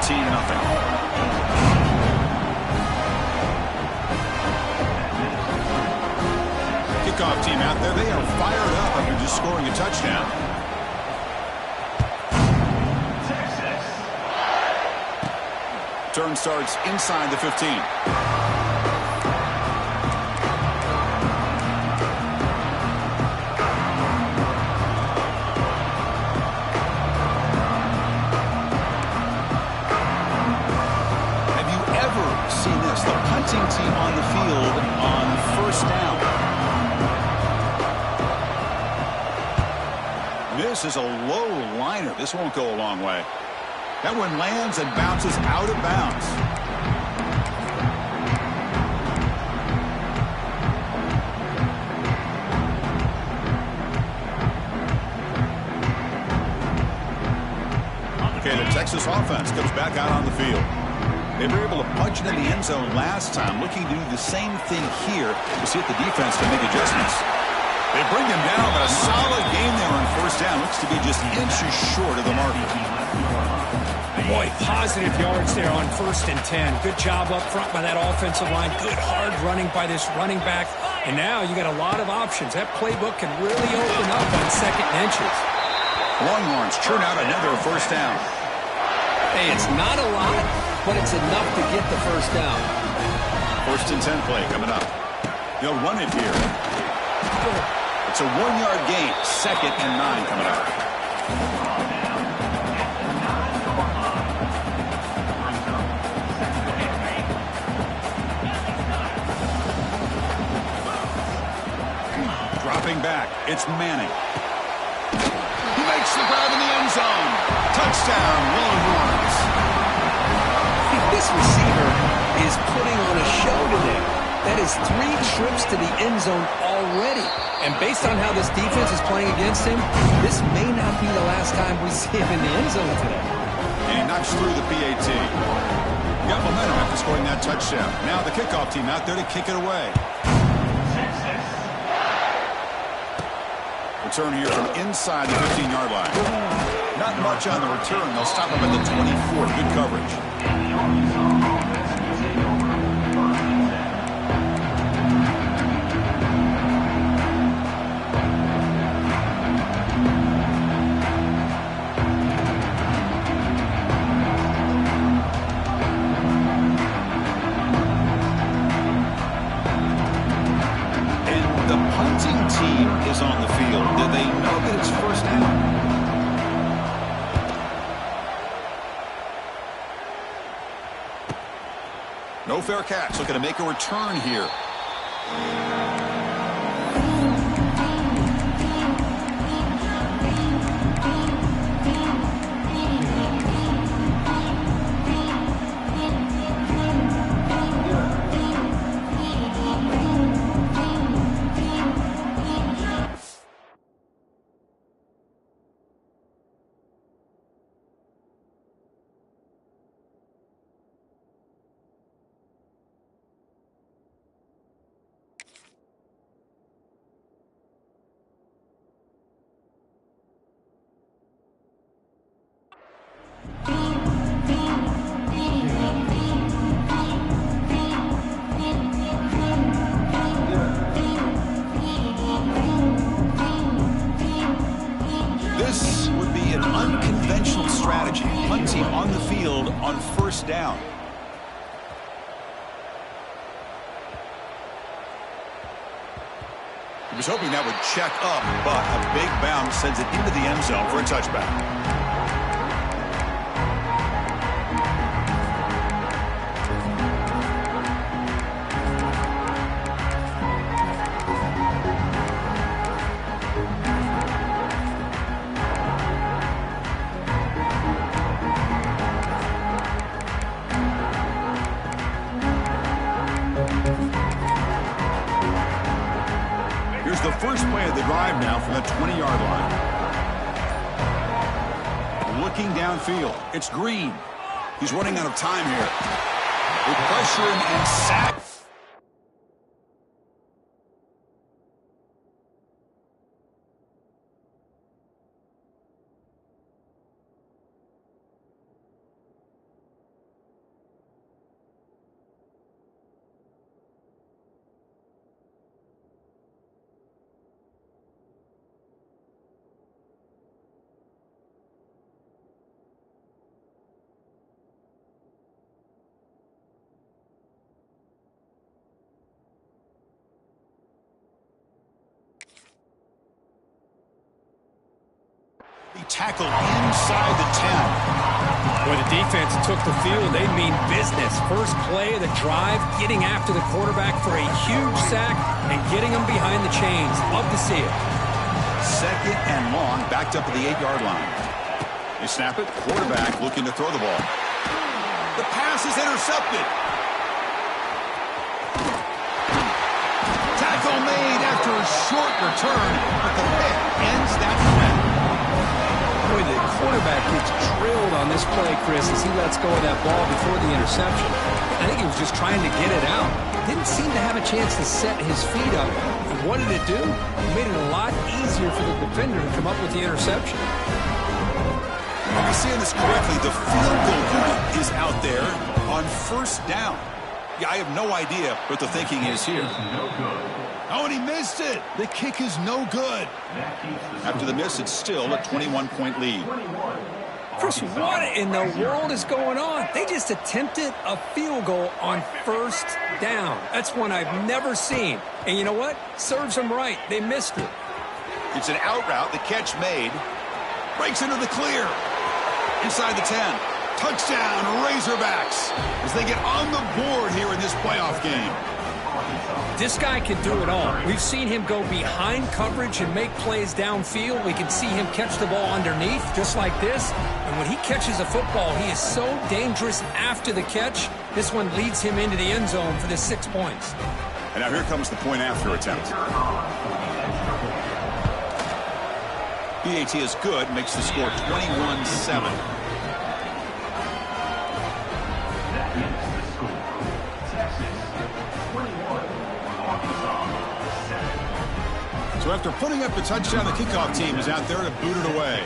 Kickoff team out there. They are fired up after just scoring a touchdown. Turn starts inside the 15. Team on the field on first down. This is a low liner. This won't go a long way. That one lands and bounces out of bounds. Okay, the Texas offense comes back out on the field. They were able to punch it in the end zone last time, looking to do the same thing here to see if the defense can make adjustments. They bring him down, but a solid game there on first down. Looks to be just inches short of the marker. Boy, positive yards there on 1st and 10. Good job up front by that offensive line. Good hard running by this running back. And now you got a lot of options. That playbook can really open up on 2nd and inches. Longhorns churn out another first down. Hey, it's not a lot, but it's enough to get the first down. 1st and 10 play coming up. They'll run it here. It's a 1-yard gain. 2nd and 9 coming up. Dropping back. It's Manning. He makes the grab in the end zone. Touchdown, Longhorns. This receiver is putting on a show today. That is 3 trips to the end zone already. And based on how this defense is playing against him, this may not be the last time we see him in the end zone today. And he knocks through the PAT. Got momentum after scoring that touchdown. Now the kickoff team out there to kick it away. Return here from inside the 15-yard line. Not much on the return. They'll stop him at the 24. Good coverage. And the punting team is on the field. Do they know that it's first down? No fair catch. Looking to make a return here. This would be an unconventional strategy. Punting on the field on first down. He was hoping that would check up, but a big bounce sends it into the end zone for a touchback. Here's the first play of the drive now from the 20-yard line. Looking downfield. It's Green. He's running out of time here. They pressure him and sack. He tackled inside the 10. Boy, the defense took the field. They mean business. First play of the drive, getting after the quarterback for a huge sack and getting him behind the chains. Love to see it. 2nd and long, backed up at the 8-yard line. They snap it. Quarterback looking to throw the ball. The pass is intercepted. Tackle made after a short return, but the pick ends that threat. Boy, the quarterback gets drilled on this play, Chris, as he lets go of that ball before the interception. I think he was just trying to get it out. Didn't seem to have a chance to set his feet up. And what did it do? It made it a lot easier for the defender to come up with the interception. Are we seeing this correctly? The field goal unit is out there on 1st down. Yeah, I have no idea what the thinking is here. Oh, and he missed it. The kick is no good. After the miss, it's still a 21-point lead. Chris, what in the world is going on? They just attempted a field goal on 1st down. That's one I've never seen. And you know what? Serves them right. They missed it. It's an out route. The catch made. Breaks into the clear. Inside the 10. Touchdown, Razorbacks, as they get on the board here in this playoff game. This guy can do it all. We've seen him go behind coverage and make plays downfield. We can see him catch the ball underneath, just like this. And when he catches a football, he is so dangerous after the catch. This one leads him into the end zone for the 6 points. And now here comes the point after attempt. PAT is good, makes the score 21-7. So after putting up the touchdown, the kickoff team is out there to boot it away.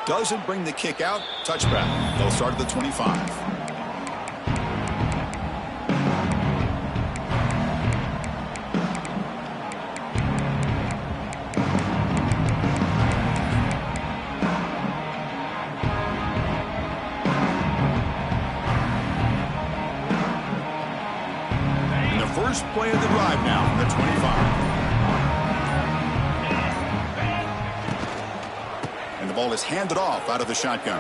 Doesn't bring the kick out. Touchback. They'll start at the 25. First play of the drive now, the 25. And the ball is handed off out of the shotgun.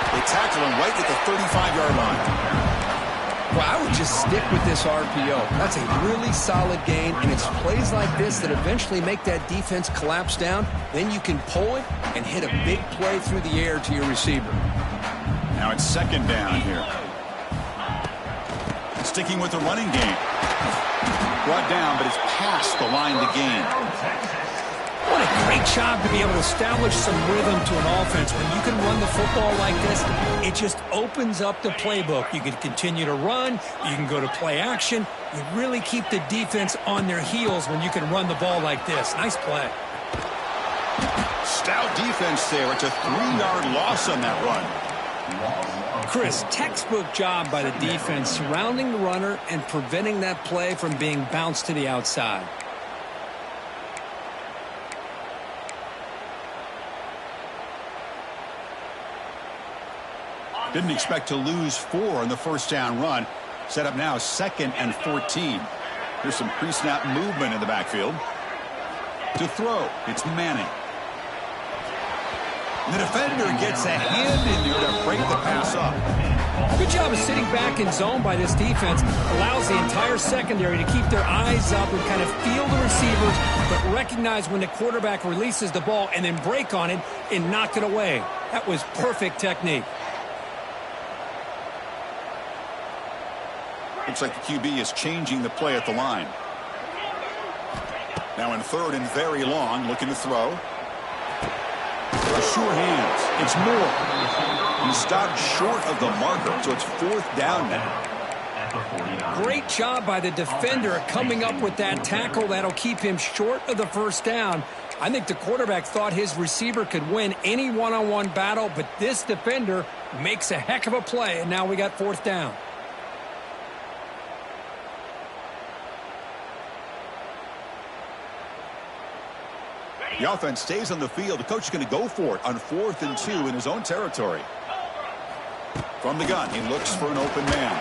They tackle him right at the 35-yard line. Well, I would just stick with this RPO. That's a really solid gain, and it's plays like this that eventually make that defense collapse down. Then you can pull it and hit a big play through the air to your receiver. Now it's 2nd down here. Sticking with the running game. Brought down, but it's past the line to gain. What a great job to be able to establish some rhythm to an offense. When you can run the football like this, it just opens up the playbook. You can continue to run. You can go to play action. You really keep the defense on their heels when you can run the ball like this. Nice play. Stout defense there. It's a 3-yard loss on that run. Chris, textbook job by the defense surrounding the runner and preventing that play from being bounced to the outside. Didn't expect to lose 4 on the 1st down run. Set up now 2nd and 14. Here's some pre-snap movement in the backfield. To throw, it's Manning. The defender gets a hand in there to break the pass up. Good job of sitting back in zone by this defense. Allows the entire secondary to keep their eyes up and kind of feel the receivers, but recognize when the quarterback releases the ball and then break on it and knock it away. That was perfect technique. Looks like the QB is changing the play at the line. Now in 3rd and very long, looking to throw. Sure hands. It's Moore. He stopped short of the marker, so it's 4th down now. Great job by the defender coming up with that tackle. That'll keep him short of the 1st down. I think the quarterback thought his receiver could win any one-on-one battle, but this defender makes a heck of a play, and now we got 4th down. The offense stays on the field. The coach is going to go for it on 4th and 2 in his own territory. From the gun, he looks for an open man.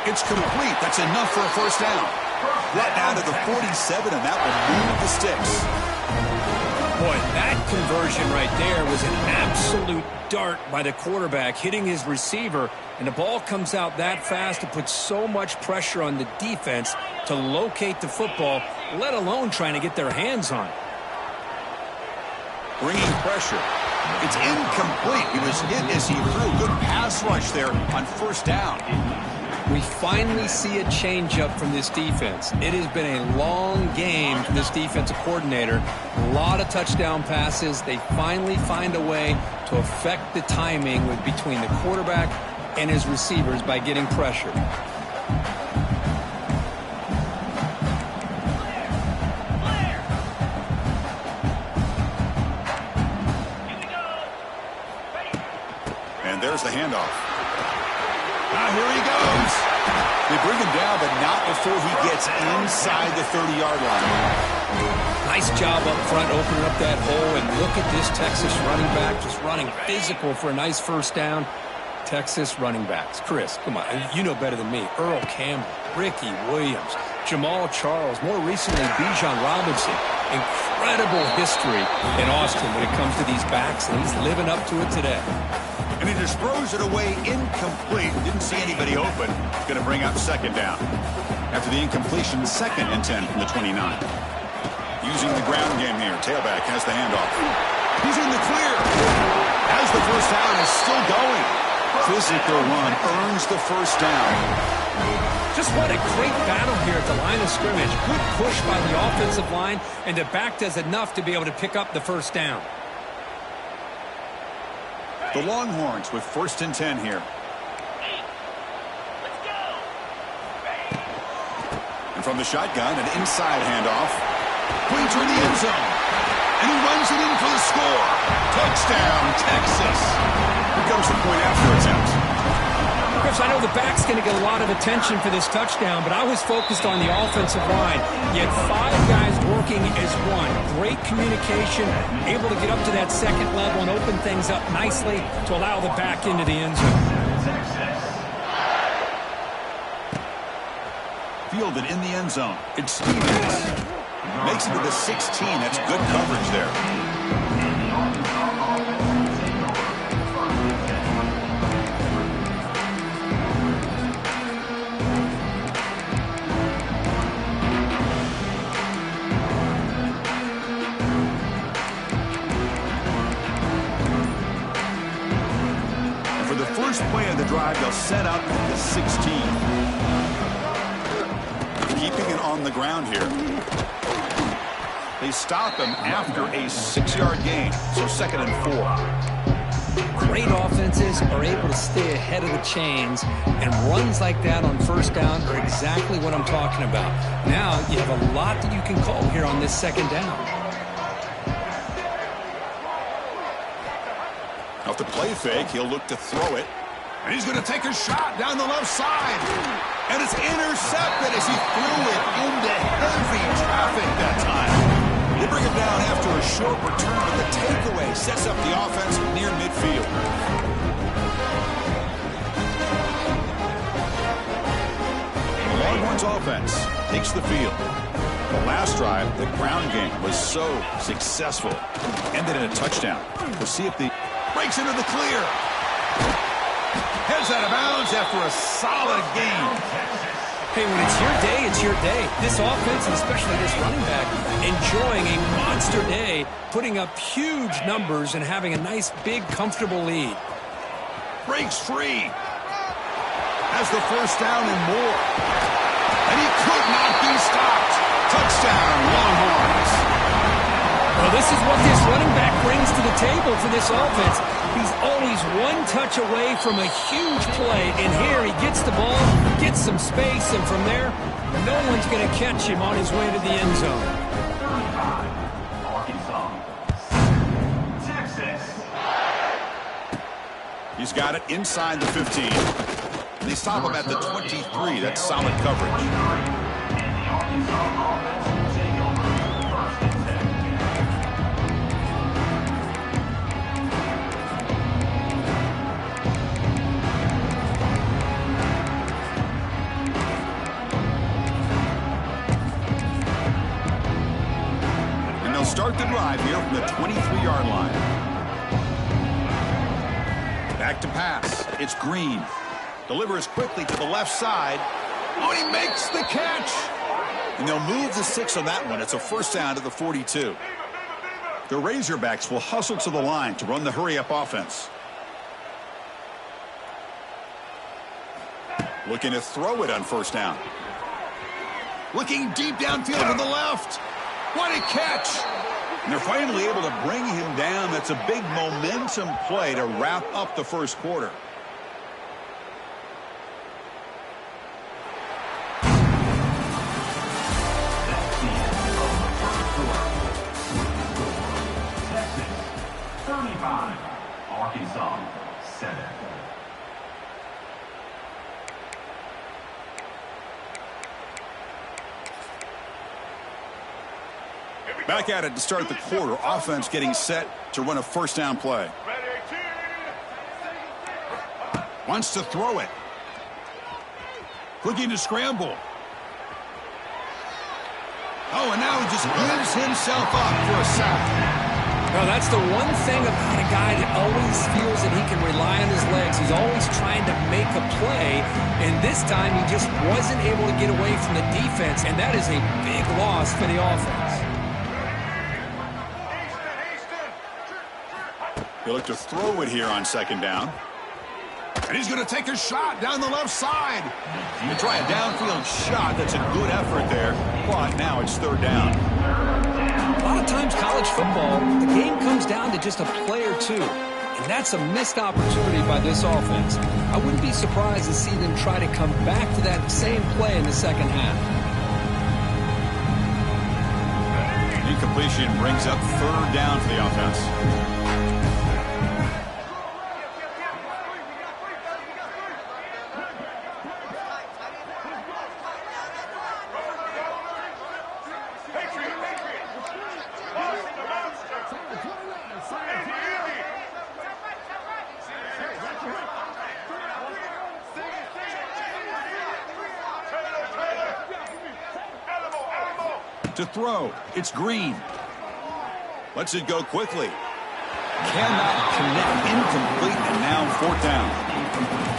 It's complete. That's enough for a 1st down. Brought down to the 47, and that will move the sticks. Boy, that conversion right there was an absolute dart by the quarterback, hitting his receiver, and the ball comes out that fast. It puts so much pressure on the defense to locate the football, let alone trying to get their hands on it. Bringing pressure. It's incomplete. He was hit as he threw. Good pass rush there on first down. We finally see a changeup from this defense. It has been a long game for this defensive coordinator. A lot of touchdown passes. They finally find a way to affect the timing between the quarterback and his receivers by getting pressure. And there's the handoff. Here he goes. They bring him down, but not before he gets inside the 30-yard line. Nice job up front, opening up that hole, and look at this Texas running back just running physical for a nice first down. Texas running backs. Chris, come on, you know better than me. Earl Campbell, Ricky Williams, Jamal Charles, more recently Bijan Robinson. Incredible history in Austin when it comes to these backs, and he's living up to it today. And he just throws it away incomplete. Didn't see anybody open. It's going to bring up second down. After the incompletion, 2nd and 10 from the 29. Using the ground game here. Tailback has the handoff. He's in the clear. Has the first down, is still going. Physical run earns the first down. Just what a great battle here at the line of scrimmage. Good push by the offensive line, and the back does enough to be able to pick up the first down. The Longhorns with 1st and 10 here. And from the shotgun, an inside handoff. Pointer in the end zone. And he runs it in for the score. Touchdown, Texas. Here comes the point after attempt. Chris, I know the back's going to get a lot of attention for this touchdown, but I was focused on the offensive line. You had 5 guys working as one. Great communication, able to get up to that second level and open things up nicely to allow the back into the end zone. Fielded in the end zone. It's Stevens. Makes it to the 16. That's good coverage there. First play of the drive, they'll set up at the 16. Keeping it on the ground here. They stop him after a 6-yard gain, so 2nd and 4. Great offenses are able to stay ahead of the chains, and runs like that on first down are exactly what I'm talking about. Now you have a lot that you can call here on this 2nd down. Off the play fake, he'll look to throw it. And he's going to take a shot down the left side. And it's intercepted as he threw it into heavy traffic that time. They bring him down after a short return, but the takeaway sets up the offense near midfield. The Longhorns offense takes the field. The last drive, the ground game was so successful. Ended in a touchdown. We'll see if the breaks into the clear. Heads out of bounds after a solid game. Hey, when it's your day, it's your day. This offense, and especially this running back, enjoying a monster day, putting up huge numbers and having a nice, big, comfortable lead. Breaks free. Has the first down and more. And he could not be stopped. Touchdown, Longhorns. Well, this is what this running back brings to the table for this offense. He's always one touch away from a huge play, and here he gets the ball, gets some space, and from there, no one's going to catch him on his way to the end zone. Texas. He's got it inside the 15. They stop him at the 23. That's solid coverage. Start the drive here from the 23-yard line. Back to pass. It's Green. Delivers quickly to the left side. Oh, he makes the catch. And they'll move the 6 on that one. It's a first down to the 42. The Razorbacks will hustle to the line to run the hurry-up offense. Looking to throw it on first down. Looking deep downfield to the left. What a catch. And they're finally able to bring him down. That's a big momentum play to wrap up the first quarter. Texas 35, Arkansas 7. Back at it to start the quarter. Offense getting set to run a first down play. Wants to throw it. Looking to scramble. Oh, and now he just gives himself up for a sack. Well, that's the one thing about a guy that always feels that he can rely on his legs. He's always trying to make a play, and this time he just wasn't able to get away from the defense, and that is a big loss for the offense. He'll look to throw it here on second down. And he's going to take a shot down the left side. You try a downfield shot. That's a good effort there. But now it's third down. A lot of times college football, the game comes down to just a play or two. And that's a missed opportunity by this offense. I wouldn't be surprised to see them try to come back to that same play in the second half. Incompletion brings up third down for the offense. To throw, it's Green. Lets it go quickly. Cannot connect, incomplete, and now fourth down.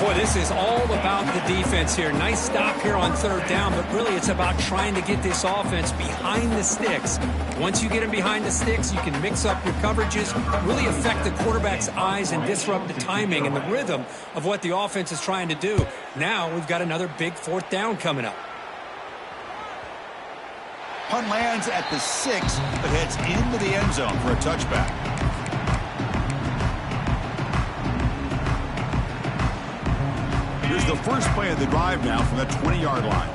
Boy, this is all about the defense here. Nice stop here on third down, but really it's about trying to get this offense behind the sticks. Once you get them behind the sticks, you can mix up your coverages, really affect the quarterback's eyes and disrupt the timing and the rhythm of what the offense is trying to do. Now we've got another big fourth down coming up. Punt lands at the 6, but heads into the end zone for a touchback. Here's the first play of the drive now from the 20-yard line.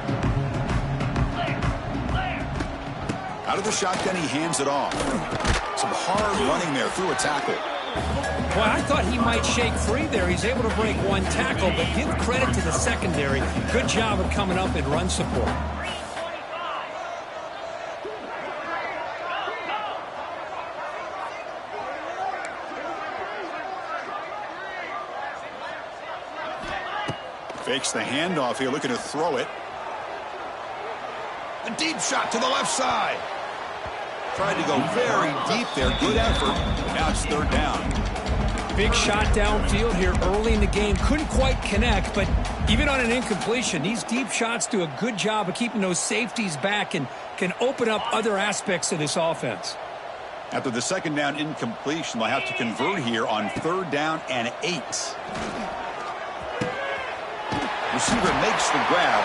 Out of the shotgun, he hands it off. Some hard running there through a tackle. Well, I thought he might shake free there. He's able to break one tackle, but give credit to the secondary. Good job of coming up in run support. Fakes the handoff here, looking to throw it. A deep shot to the left side. Tried to go very deep there. Good effort. Now it's third down. Big shot downfield here early in the game. Couldn't quite connect, but even on an incompletion, these deep shots do a good job of keeping those safeties back and can open up other aspects of this offense. After the second down incompletion, they'll have to convert here on third down and 8. Receiver makes the grab.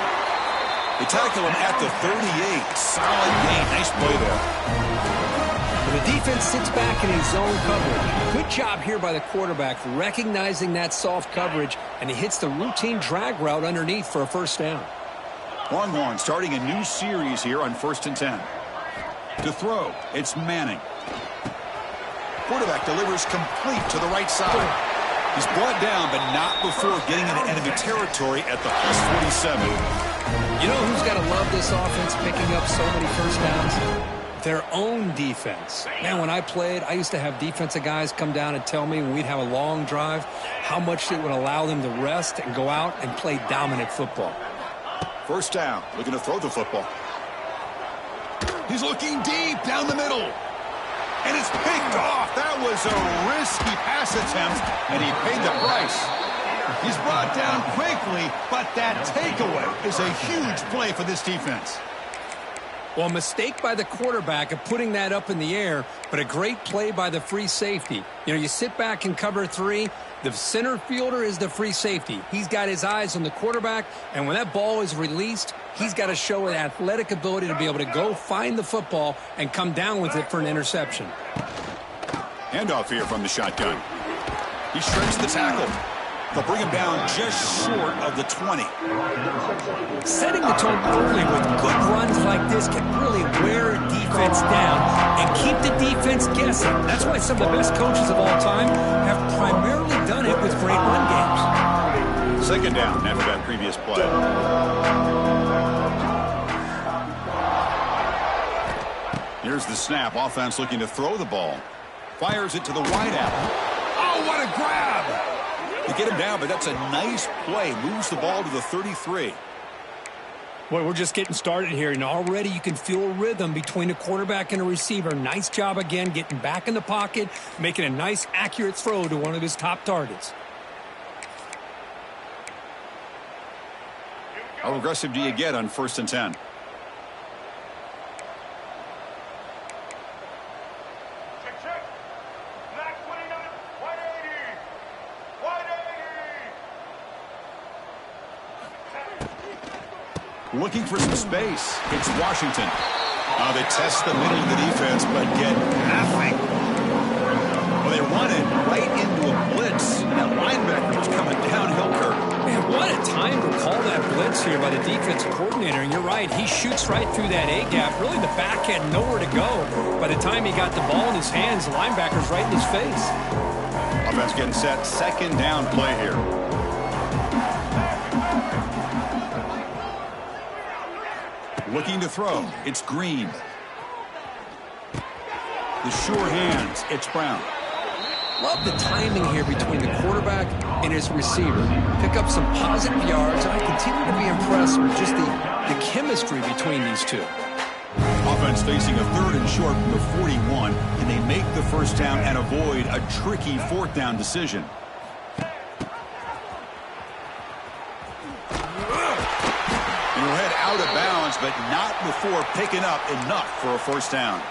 They tackle him at the 38. Solid gain. Nice play there. And the defense sits back in his zone coverage. Good job here by the quarterback recognizing that soft coverage, and he hits the routine drag route underneath for a first down. Longhorn starting a new series here on 1st and 10. To throw, it's Manning. Quarterback delivers complete to the right side. He's brought down, but not before getting into enemy territory at the +47. You know who's got to love this offense picking up so many first downs? Their own defense. Man, when I played, I used to have defensive guys come down and tell me when we'd have a long drive how much it would allow them to rest and go out and play dominant football. First down, looking to throw the football. He's looking deep down the middle. And it's picked off. That was a risky pass attempt, and he paid the price. He's brought down quickly, but that takeaway is a huge play for this defense. Well, a mistake by the quarterback of putting that up in the air, but a great play by the free safety. You know, you sit back and cover 3. The center fielder is the free safety. He's got his eyes on the quarterback, and when that ball is released, he's got to show an athletic ability to be able to go find the football and come down with it for an interception. Handoff here from the shotgun. He shreds the tackle. They'll bring him down just short of the 20. Setting the tone early with good runs like this can really wear a defense down and keep the defense guessing. That's why some of the best coaches of all time have primarily done it with great run games. Second down after that previous play. Here's the snap. Offense looking to throw the ball. Fires it to the wideout. Oh, what a grab! They get him down, but that's a nice play. Moves the ball to the 33. Well, we're just getting started here, and already you can feel a rhythm between a quarterback and a receiver. Nice job again getting back in the pocket, making a nice, accurate throw to one of his top targets. How aggressive do you get on 1st and 10? Looking for some space. It's Washington. They test the middle of the defense, but get nothing. Well, they run it right into a blitz. That linebacker was coming downhill curve. Man, what a time to call that blitz here by the defensive coordinator. And you're right, he shoots right through that A-gap. Really, the back had nowhere to go. By the time he got the ball in his hands, the linebacker's right in his face. Offense getting set. Second down play here. Looking to throw. It's Green. The sure hands. It's Brown. Love the timing here between the quarterback and his receiver. Pick up some positive yards, and I continue to be impressed with just the chemistry between these two. Offense facing a 3rd and short from the 41, and they make the first down and avoid a tricky 4th down decision. Out of bounds, but not before picking up enough for a 1st down.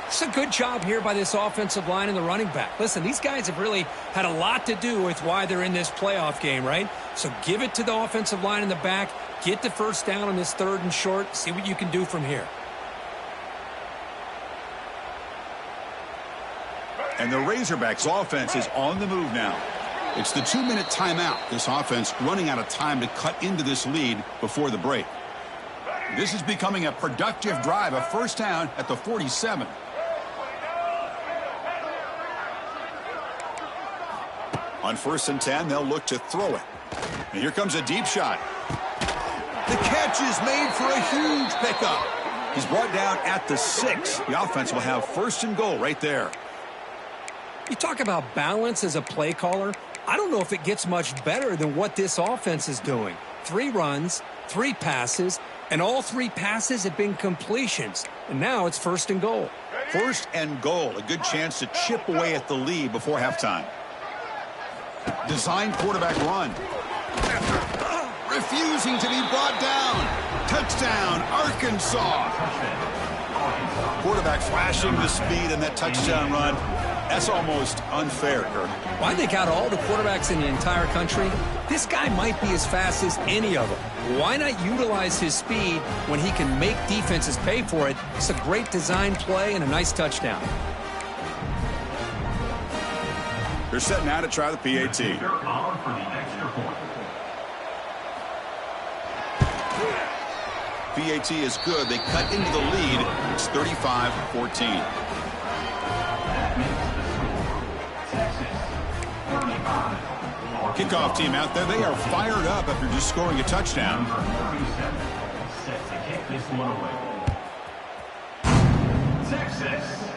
It's a good job here by this offensive line and the running back. Listen, these guys have really had a lot to do with why they're in this playoff game, right? So give it to the offensive line in the back, get the 1st down on this 3rd and short, see what you can do from here. And the Razorbacks offense is on the move now. It's the 2-minute timeout. This offense running out of time to cut into this lead before the break. This is becoming a productive drive, a 1st down at the 47. On 1st and 10, they'll look to throw it. And here comes a deep shot. The catch is made for a huge pickup. He's brought down at the 6. The offense will have 1st and goal right there. You talk about balance as a play caller. I don't know if it gets much better than what this offense is doing. 3 runs, 3 passes, and all 3 passes have been completions. And now it's 1st and goal. 1st and goal. A good chance to chip away at the lead before halftime. Design quarterback run. Refusing to be brought down. Touchdown, Arkansas. Quarterback flashing the speed in that touchdown run. That's almost unfair, Kirk. Why they got all the quarterbacks in the entire country? This guy might be as fast as any of them. Why not utilize his speed when he can make defenses pay for it? It's a great design play and a nice touchdown. They're set now to try the PAT. PAT is good. They cut into the lead. It's 35-14. Kickoff team out there. They are fired up after just scoring a touchdown. Set to kick this one away. Texas.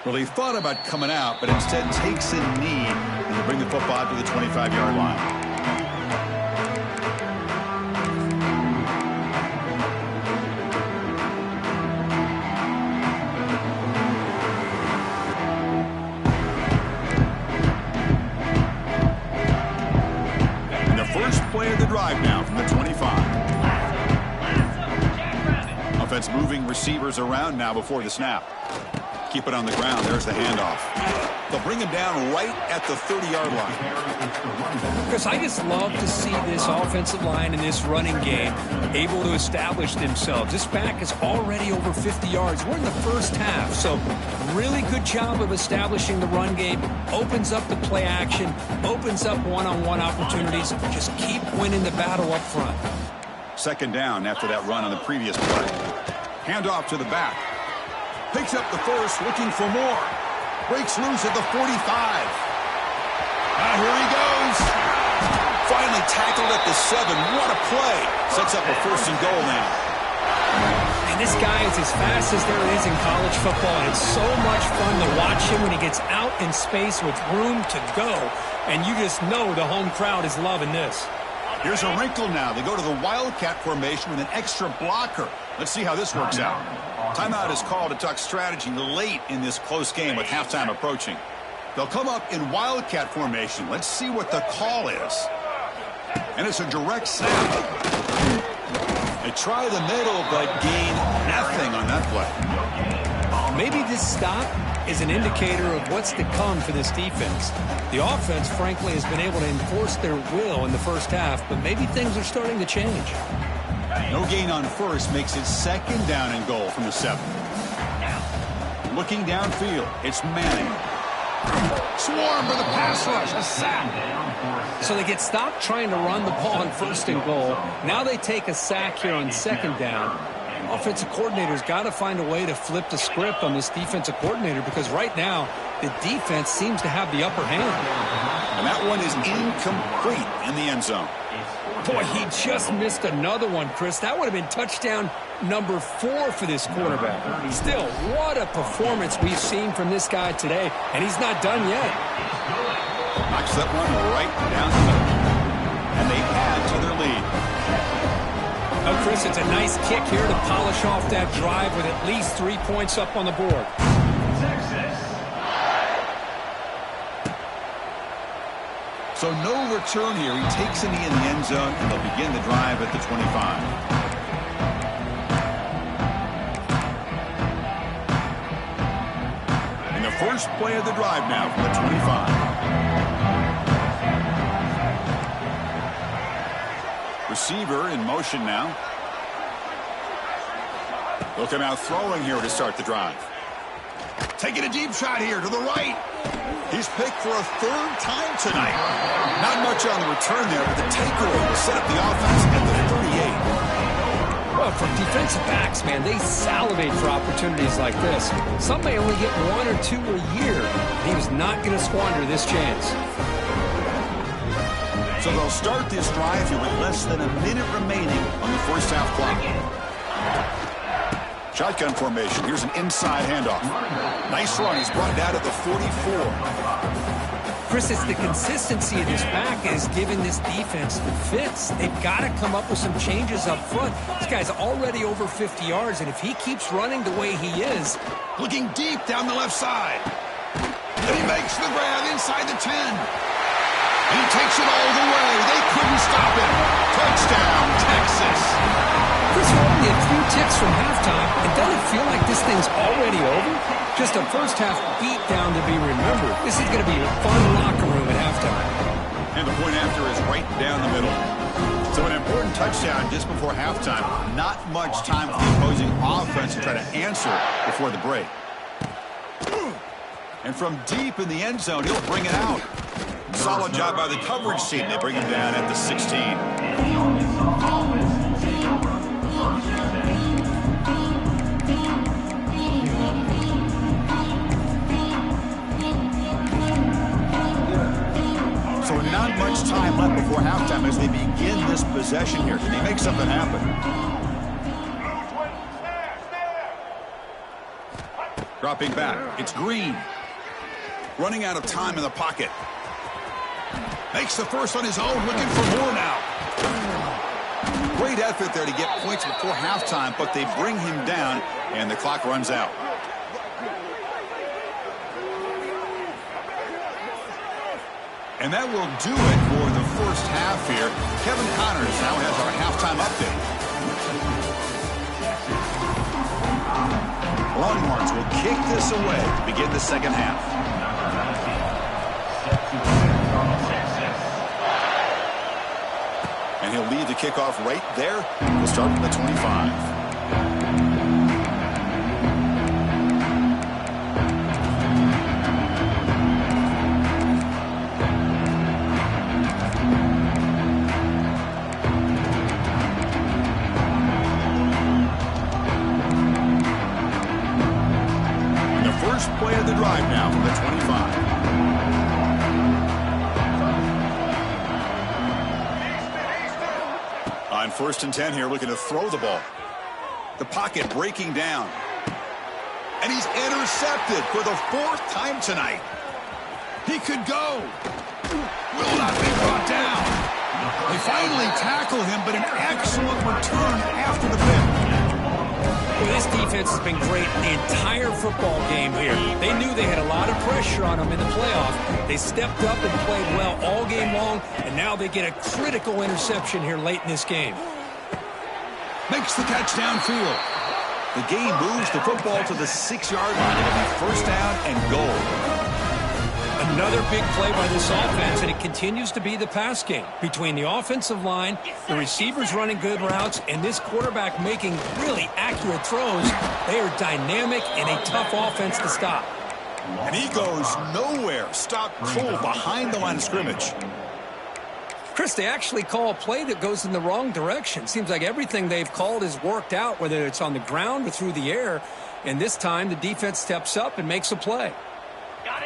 Well, he thought about coming out, but instead takes a knee and bring the football to the 25-yard line. defense moving receivers around now before the snap. Keep it on the ground. There's the handoff. They'll bring him down right at the 30-yard line. Chris, I just love to see this offensive line and this running game able to establish themselves. This back is already over 50 yards. We're in the first half, so really good job of establishing the run game. Opens up the play action, opens up one-on-one opportunities. Just keep winning the battle up front. Second down after that run on the previous play. Handoff to the back. Picks up the first, looking for more. Breaks loose at the 45. Here he goes. Finally tackled at the 7. What a play. Sets up a first and goal now. And this guy is as fast as there is in college football, and it's so much fun to watch him when he gets out in space with room to go. And you just know the home crowd is loving this. Here's a wrinkle now. They go to the Wildcat formation with an extra blocker. Let's see how this works out. Timeout is called to talk strategy late in this close game with halftime approaching. They'll come up in Wildcat formation. Let's see what the call is. And it's a direct snap. They try the middle, but gain nothing on that play. Maybe this stop is an indicator of what's to come for this defense. The offense, frankly, has been able to enforce their will in the first half, but maybe things are starting to change. No gain on first makes it second down and goal from the 7. Looking downfield, it's Manning. Swarm for the pass rush, a sack. So they get stopped trying to run the ball on first and goal. Now they take a sack here on second down. Offensive coordinator's got to find a way to flip the script on this defensive coordinator, because right now the defense seems to have the upper hand. And that one is incomplete in the end zone. Boy, he just missed another one, Chris. That would have been touchdown number 4 for this quarterback. Still, what a performance we've seen from this guy today, and he's not done yet. Knocks that one right down the middle. And they add to their lead. Oh, Chris, it's a nice kick here to polish off that drive with at least 3 points up on the board. So no return here. He takes a knee in the end zone, and they'll begin the drive at the 25. And the first play of the drive now from the 25. Receiver in motion now. They'll come out throwing here to start the drive. Taking a deep shot here to the right. He's picked for a 3rd time tonight. Not much on the return there, but the takeaway will set up the offense at the 38. Well, for defensive backs, man, they salivate for opportunities like this. Some may only get 1 or 2 a year. He was not going to squander this chance. So they'll start this drive here with less than a minute remaining on the first half clock. Shotgun formation. Here's an inside handoff. Nice run. He's brought down at the 44. Chris, it's the consistency of this back is giving this defense the fits. They've got to come up with some changes up front. This guy's already over 50 yards, and if he keeps running the way he is. Looking deep down the left side. And he makes the grab inside the 10. And he takes it all the way. They couldn't stop him. Touchdown, Texas. Chris, we're only a few ticks from halftime. It doesn't feel like this thing's already over. Just a first half beatdown to be remembered. This is going to be a fun locker room at halftime. And the point after is right down the middle. So an important touchdown just before halftime. Not much time for the opposing offense to try to answer before the break. And from deep in the end zone, he'll bring it out. Solid job by the coverage team. They bring him down at the 16. So not much time left before halftime as they begin this possession here. Can he make something happen? Dropping back. It's Green. Running out of time in the pocket. Makes the first on his own, looking for more now. Great effort there to get points before halftime, but they bring him down, and the clock runs out. And that will do it for the first half here. Kevin Connors now has our halftime update. Longhorns will kick this away to begin the second half. And he'll lead the kickoff right there. We'll start from the 25. First play of the drive now from the 25. On 1st and 10 here, looking to throw the ball. The pocket breaking down. And he's intercepted for the 4th time tonight. He could go. Will not be brought down. They finally tackle him, but an excellent return after the pick. Well, this defense has been great the entire football game here. They knew they had a lot of pressure on them in the playoff. They stepped up and played well all game long, and now they get a critical interception here late in this game. Makes the catch downfield. The game moves the football to the 6-yard line. It'll be first down and goal. Another big play by this offense, and it continues to be the pass game. Between the offensive line, the receivers running good routes, and this quarterback making really accurate throws, they are dynamic and a tough offense to stop. And he goes nowhere. Stop cold behind the line of scrimmage. Chris, they actually call a play that goes in the wrong direction. Seems like everything they've called has worked out, whether it's on the ground or through the air. And this time, the defense steps up and makes a play.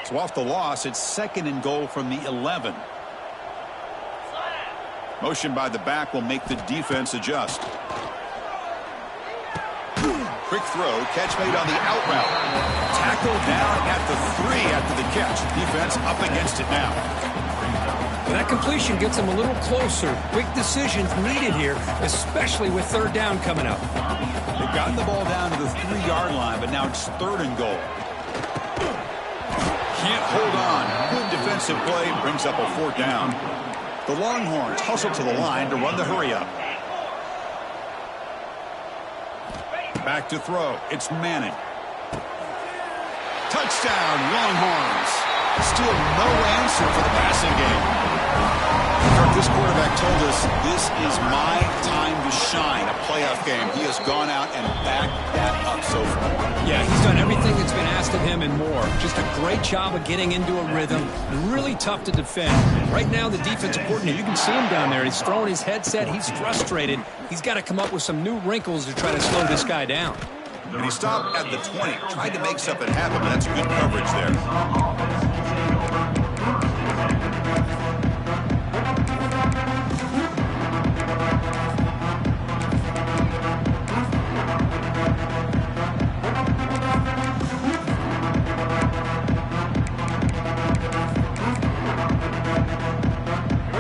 So off the loss, it's 2nd and goal from the 11. Motion by the back will make the defense adjust. Quick throw, catch made on the out route. Tackled down at the 3 after the catch. Defense up against it now. Well, that completion gets them a little closer. Quick decisions needed here, especially with 3rd down coming up. They've gotten the ball down to the 3-yard line, but now it's 3rd and goal. Can't hold on. Good defensive play brings up a 4th down. The Longhorns hustle to the line to run the hurry up. Back to throw. It's Manning. Touchdown, Longhorns. Still no answer for the passing game. This quarterback told us this is my time to shine, a playoff game. He has gone out and backed that up so far. Yeah, he's done everything that's been asked of him and more. Just a great job of getting into a rhythm. Really tough to defend. Right now, the defensive coordinator, you can see him down there. He's throwing his headset. He's frustrated. He's got to come up with some new wrinkles to try to slow this guy down. And he stopped at the 20, tried to make something happen, but that's good coverage there.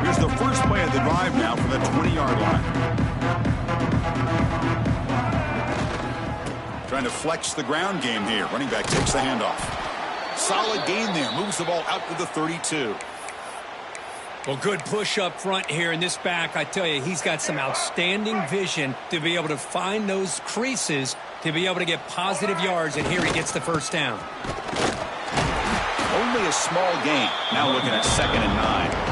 Here's the first play of the drive now from the 20-yard line. Trying to flex the ground game here. Running back takes the handoff. Solid gain there. Moves the ball out to the 32. Well, good push up front here in this back. I tell you, he's got some outstanding vision to be able to find those creases, to be able to get positive yards, and here he gets the first down. Only a small gain. Now looking at 2nd and 9.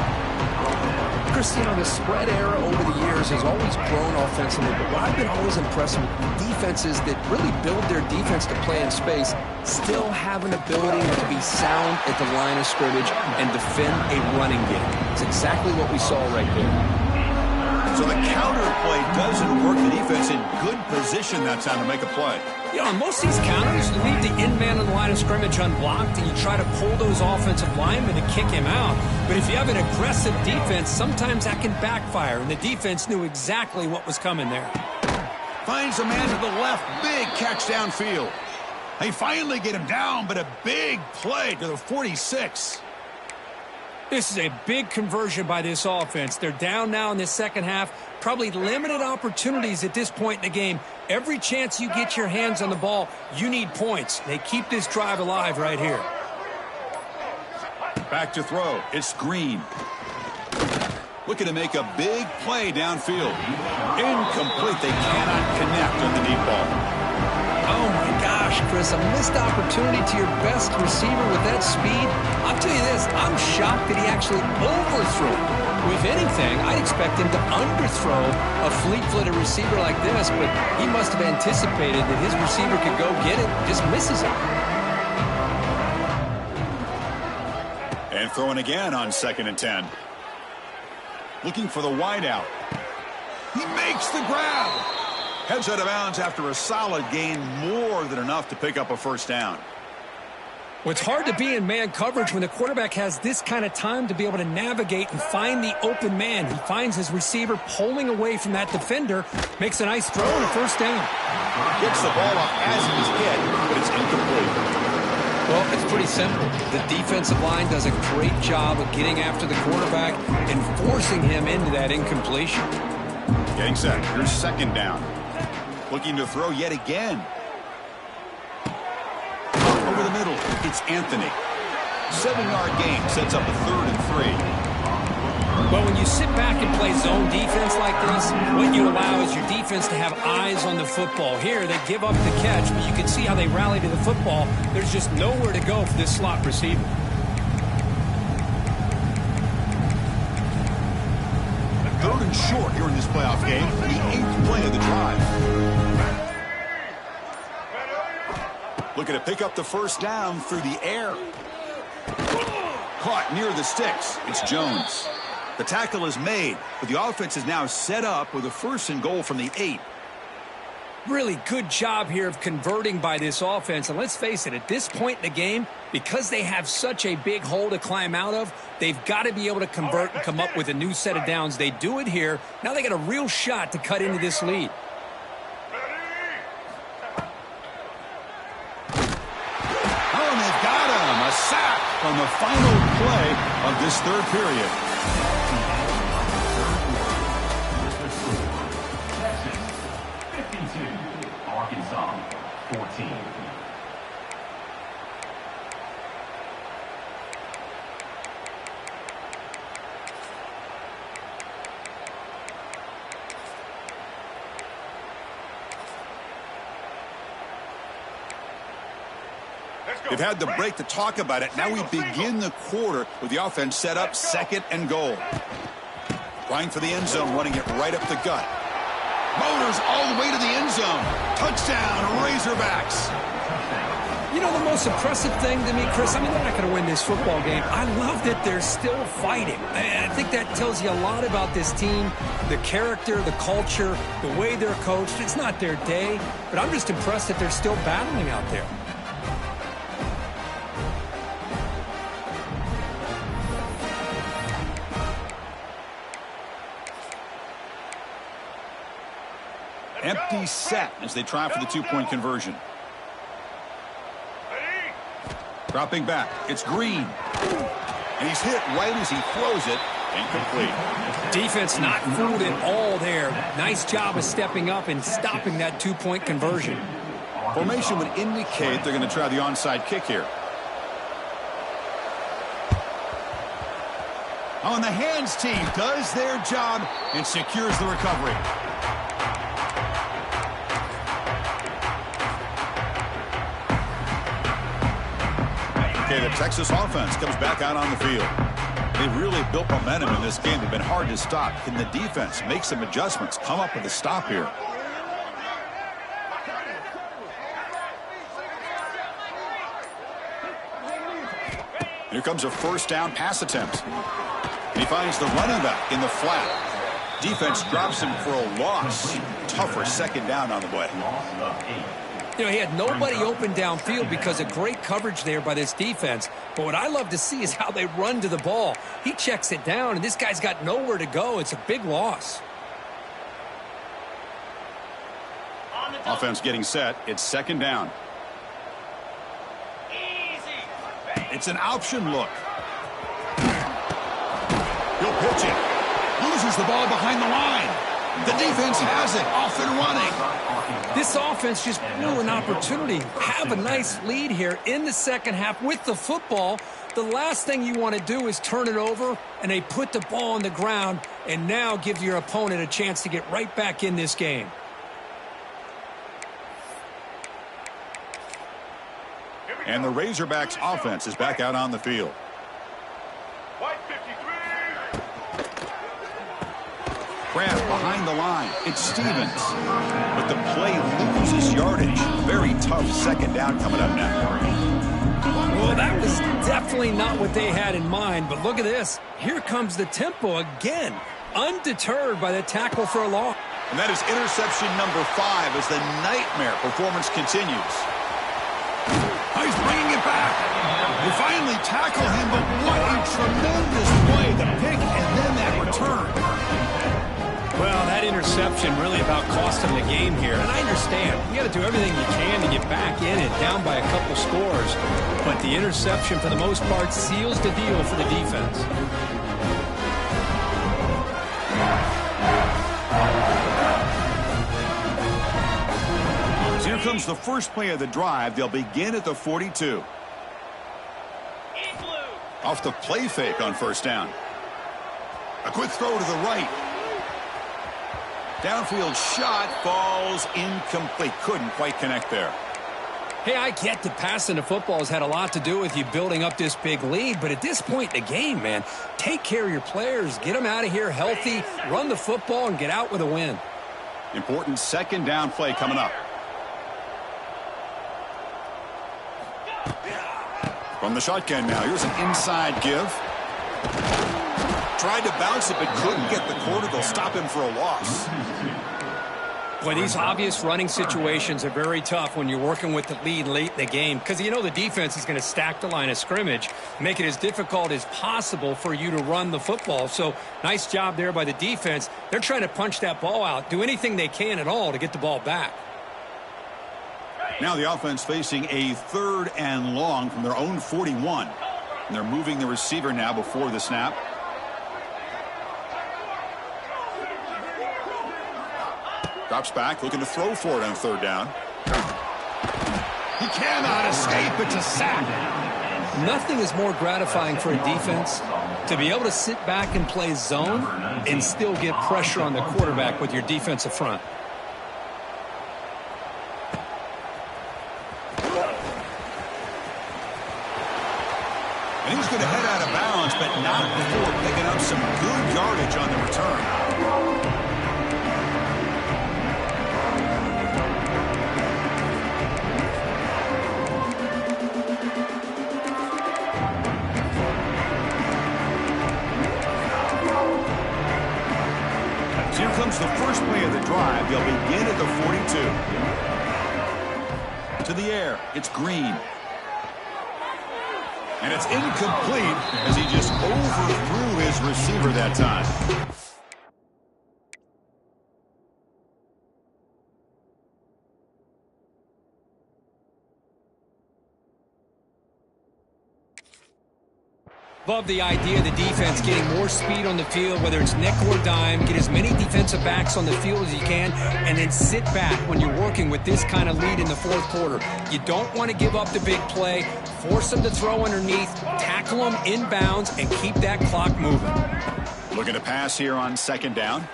Chris, you know, the spread era over the years has always grown offensively, but what I've been always impressed with defenses that really build their defense to play in space still have an ability to be sound at the line of scrimmage and defend a running game. It's exactly what we saw right there. So the counter play doesn't work. The defense in good position that time to make a play. You know, on most of these counters, you leave the in man on the line of scrimmage unblocked, and you try to pull those offensive linemen to kick him out. But if you have an aggressive defense, sometimes that can backfire, and the defense knew exactly what was coming there. Finds a man to the left. Big catch downfield. They finally get him down, but a big play to the 46. This is a big conversion by this offense. They're down now in the second half. Probably limited opportunities at this point in the game. Every chance you get your hands on the ball, you need points. They keep this drive alive right here. Back to throw. It's Green. Looking to make a big play downfield. Incomplete. They cannot connect on the deep ball. Oh, my gosh. gosh, Chris, a missed opportunity to your best receiver with that speed. I'll tell you this, I'm shocked that he actually overthrew it. If anything, I'd expect him to underthrow a fleet-footed receiver like this, but he must have anticipated that his receiver could go get it, just misses it. And throwing again on 2nd and 10. Looking for the wideout. He makes the grab. Heads out of bounds after a solid gain, more than enough to pick up a first down. Well, it's hard to be in man coverage when the quarterback has this kind of time to be able to navigate and find the open man. He finds his receiver pulling away from that defender, makes a nice throw and a first down. Gets the ball off as it is hit, but it's incomplete. Well, it's pretty simple. The defensive line does a great job of getting after the quarterback and forcing him into that incompletion. Getting set. Here's 2nd down. Looking to throw yet again. Over the middle, it's Anthony. 7-yard gain sets up a 3rd and 3. Well, when you sit back and play zone defense like this, what you allow is your defense to have eyes on the football. Here, they give up the catch, but you can see how they rally to the football. There's just nowhere to go for this slot receiver. Third and short here in this playoff game, the 8th play of the drive. Looking to pick up the first down through the air. Caught near the sticks. It's Jones. The tackle is made, but the offense is now set up with a 1st and goal from the 8. Really good job here of converting by this offense. And let's face it, at this point in the game, because they have such a big hole to climb out of, they've got to be able to convert and come up with a new set of downs. They do it here. Now they got a real shot to cut into this lead. Oh, and they've got him. A sack on the final play of this 3rd period. Arkansas, 14. They've had the break to talk about it. Now we begin the quarter with the offense set up 2nd and goal. Trying for the end zone, running it right up the gut. Motors all the way to the end zone. Touchdown, Razorbacks. You know, the most impressive thing to me, Chris, I mean, they're not going to win this football game. I love that they're still fighting. I think that tells you a lot about this team, the character, the culture, the way they're coached. It's not their day, but I'm just impressed that they're still battling out there. Empty set as they try for the 2-point conversion. Dropping back, it's Green. And he's hit right as he throws it. Incomplete. Defense not fooled at all there. Nice job of stepping up and stopping that 2-point conversion. Formation would indicate they're going to try the onside kick here. On the hands team does their job and secures the recovery. Okay, the Texas offense comes back out on the field. They've really built momentum in this game. They've been hard to stop. Can the defense make some adjustments, come up with a stop here? Here comes a first down pass attempt. And he finds the running back in the flat. Defense drops him for a loss. Tougher 2nd down on the way. You know, he had nobody open downfield because of great coverage there by this defense. But what I love to see is how they run to the ball. He checks it down, and this guy's got nowhere to go. It's a big loss. Offense getting set. It's 2nd down. It's an option look. He'll pitch it. Loses the ball behind the line. The defense has it. Off and running. This offense just blew an opportunity. Have a nice lead here in the 2nd half with the football. The last thing you want to do is turn it over, and they put the ball on the ground and now give your opponent a chance to get right back in this game. And the Razorbacks offense is back out on the field. Kraft behind the line. It's Stevens. But the play loses yardage. Very tough second down coming up now. Well, that was definitely not what they had in mind, but look at this. Here comes the tempo again, undeterred by the tackle for a loss. And that is interception number 5 as the nightmare performance continues. Oh, he's bringing it back. They finally tackle him, but what a tremendous play. The pick and then that return. Well, that interception really about cost him the game here. And I understand. You got to do everything you can to get back in it, down by a couple scores. But the interception, for the most part, seals the deal for the defense. So here comes the first play of the drive. They'll begin at the 42. Off the play fake on first down. A quick throw to the right. Downfield shot falls incomplete. Couldn't quite connect there. Hey, I get that passing the football has had a lot to do with you building up this big lead, but at this point in the game, man, take care of your players. Get them out of here healthy, run the football, and get out with a win. Important second down play coming up. From the shotgun now, here's an inside give. Tried to bounce it, but couldn't get the quarter. They'll stop him for a loss. Boy, these obvious running situations are very tough when you're working with the lead late in the game because you know the defense is going to stack the line of scrimmage, make it as difficult as possible for you to run the football. So nice job there by the defense. They're trying to punch that ball out, do anything they can at all to get the ball back. Now the offense facing a 3rd and long from their own 41. And they're moving the receiver now before the snap. Drops back, looking to throw for it on 3rd down. He cannot escape. It's a sack. Nothing is more gratifying for a defense to be able to sit back and play zone and still get pressure on the quarterback with your defensive front. And he's going to head out of bounds, but not before picking up some good yardage on the return. Here comes the first play of the drive. They'll begin at the 42. To the air, it's Green. And it's incomplete as he just overthrew his receiver that time. Love the idea of the defense getting more speed on the field, whether it's nickel or dime, get as many defensive backs on the field as you can, and then sit back when you're working with this kind of lead in the 4th quarter. You don't want to give up the big play, force them to throw underneath, tackle them inbounds, and keep that clock moving. Looking to pass here on 2nd down.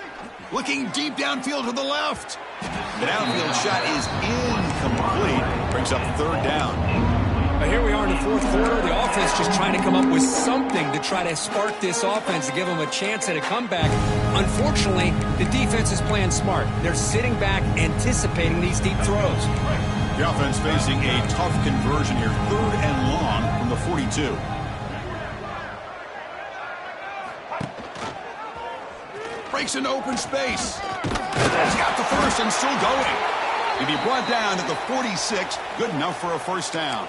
Looking deep downfield to the left. The downfield shot is incomplete. Brings up 3rd down. But here we are in the 4th quarter. The offense just trying to come up with something to try to spark this offense to give them a chance at a comeback. Unfortunately, the defense is playing smart. They're sitting back, anticipating these deep throws. The offense facing a tough conversion here. 3rd and long from the 42. Breaks into open space. He's got the first and still going. He'll be brought down at the 46. Good enough for a first down.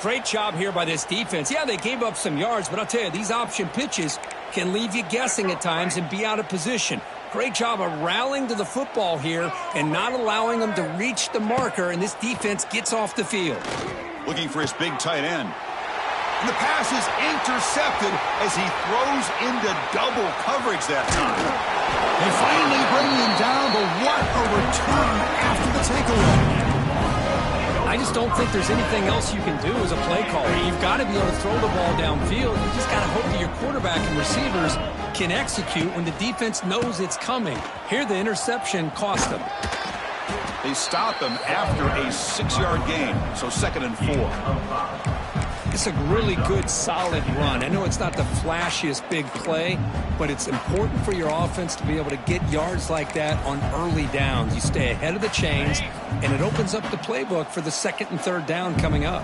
Great job here by this defense. Yeah, they gave up some yards, but I'll tell you, these option pitches can leave you guessing at times and be out of position. Great job of rallying to the football here and not allowing them to reach the marker, and this defense gets off the field. Looking for his big tight end. And the pass is intercepted as he throws into double coverage that time. They finally bring him down, but what a return after the takeaway. I just don't think there's anything else you can do as a play caller. You've got to be able to throw the ball downfield. You just got to hope that your quarterback and receivers can execute when the defense knows it's coming. Here, the interception cost them. They stop him after a 6-yard gain, so 2nd and 4. It's a really good, solid run. I know it's not the flashiest big play, but it's important for your offense to be able to get yards like that on early downs. You stay ahead of the chains, and it opens up the playbook for the 2nd and 3rd down coming up.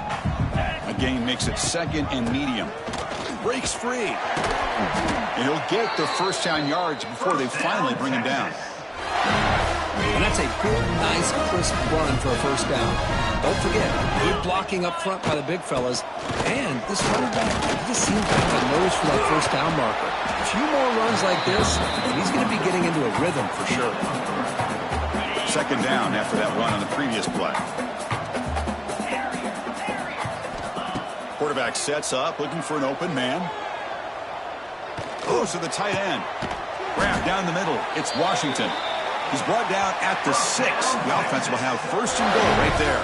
A gain makes it 2nd and medium. Breaks free. And he'll get the first down yards before they finally bring him down. And that's a good, nice, crisp run for a first down. Don't forget, good blocking up front by the big fellas. And this running back, he just seems to have a nose for that first down marker. A few more runs like this, and he's going to be getting into a rhythm for sure. 2nd down after that run on the previous play. Quarterback sets up, looking for an open man. Goes to the tight end. Grab down the middle. It's Washington. He's brought down at the 6. The offense will have 1st and goal right there.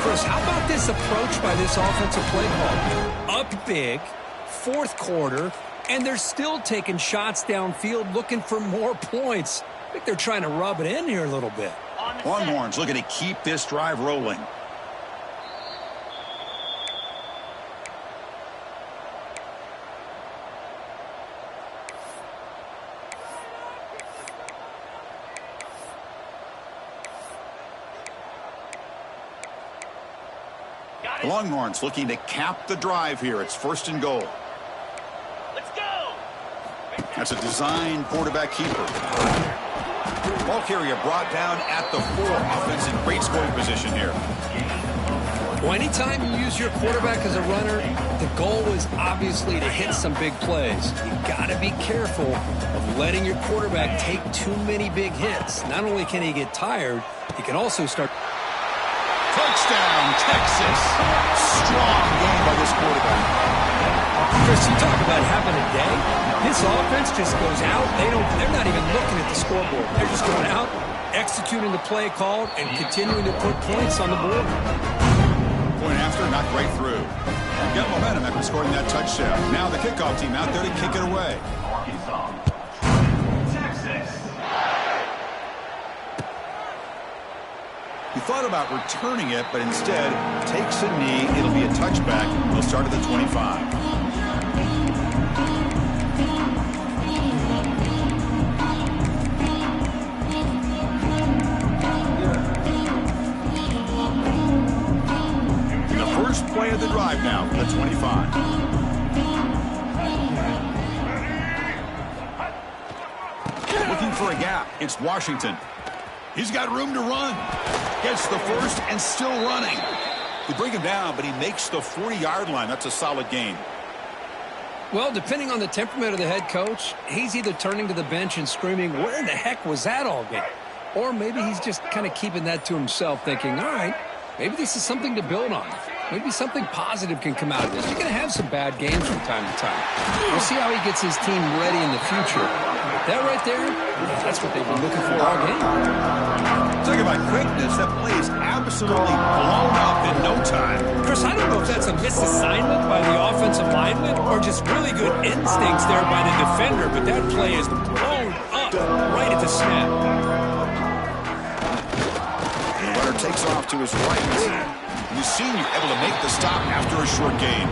Chris, how about this approach by this offensive play call? Up big, 4th quarter, and they're still taking shots downfield looking for more points. I think they're trying to rub it in here a little bit. Longhorns looking to keep this drive rolling. The Longhorns looking to cap the drive here. It's 1st and goal. Let's go. That's a designed quarterback keeper. Ball carrier brought down at the 4. Offense in great scoring position here. Well, anytime you use your quarterback as a runner, the goal is obviously to hit some big plays. You got to be careful of letting your quarterback take too many big hits. Not only can he get tired, he can also start... Touchdown, Texas. Strong game by this quarterback. Chris, you talk about having a day. This offense just goes out. They're not even looking at the scoreboard. They're just going out, executing the play called, and continuing to put points on the board. Point after, knocked right through. Got momentum after scoring that touchdown. Now the kickoff team out there to kick it away. Arkansas. Texas. He thought about returning it, but instead takes a knee. It'll be a touchback. He'll start at the 25. The first play of the drive now for the 25. Looking for a gap. It's Washington. He's got room to run. Gets the first and still running. They bring him down, but he makes the 40-yard line. That's a solid gain. Well, depending on the temperament of the head coach, he's either turning to the bench and screaming, where in the heck was that all game? Or maybe he's just kind of keeping that to himself, thinking, all right, maybe this is something to build on. Maybe something positive can come out of this. You're going to have some bad games from time to time. We'll see how he gets his team ready in the future. That right there, that's what they've been looking for all game. Talking about quickness, that play is absolutely blown up in no time. Chris, I don't know if that's a misassignment by the offensive lineman or just really good instincts there by the defender, but that play is blown up right at the snap. The runner takes off to his right. The senior able to make the stop after a short gain.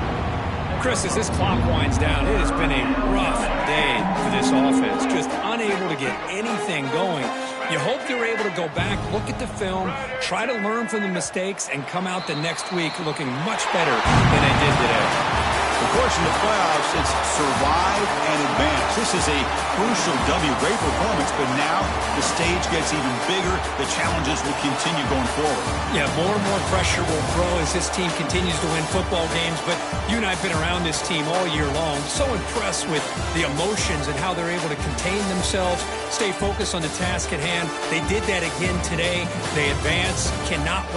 Chris, as this clock winds down, it has been a rough day for this offense. Just unable to get anything going. You hope they're able to go back, look at the film, try to learn from the mistakes, and come out the next week looking much better than they did today. Of course, in the playoffs, it's survive and advance. This is a crucial W. Great performance, but now the stage gets even bigger. The challenges will continue going forward. Yeah, more and more pressure will grow as this team continues to win football games, but you and I have been around this team all year long. So impressed with the emotions and how they're able to contain themselves, stay focused on the task at hand. They did that again today. They advance, cannot wait.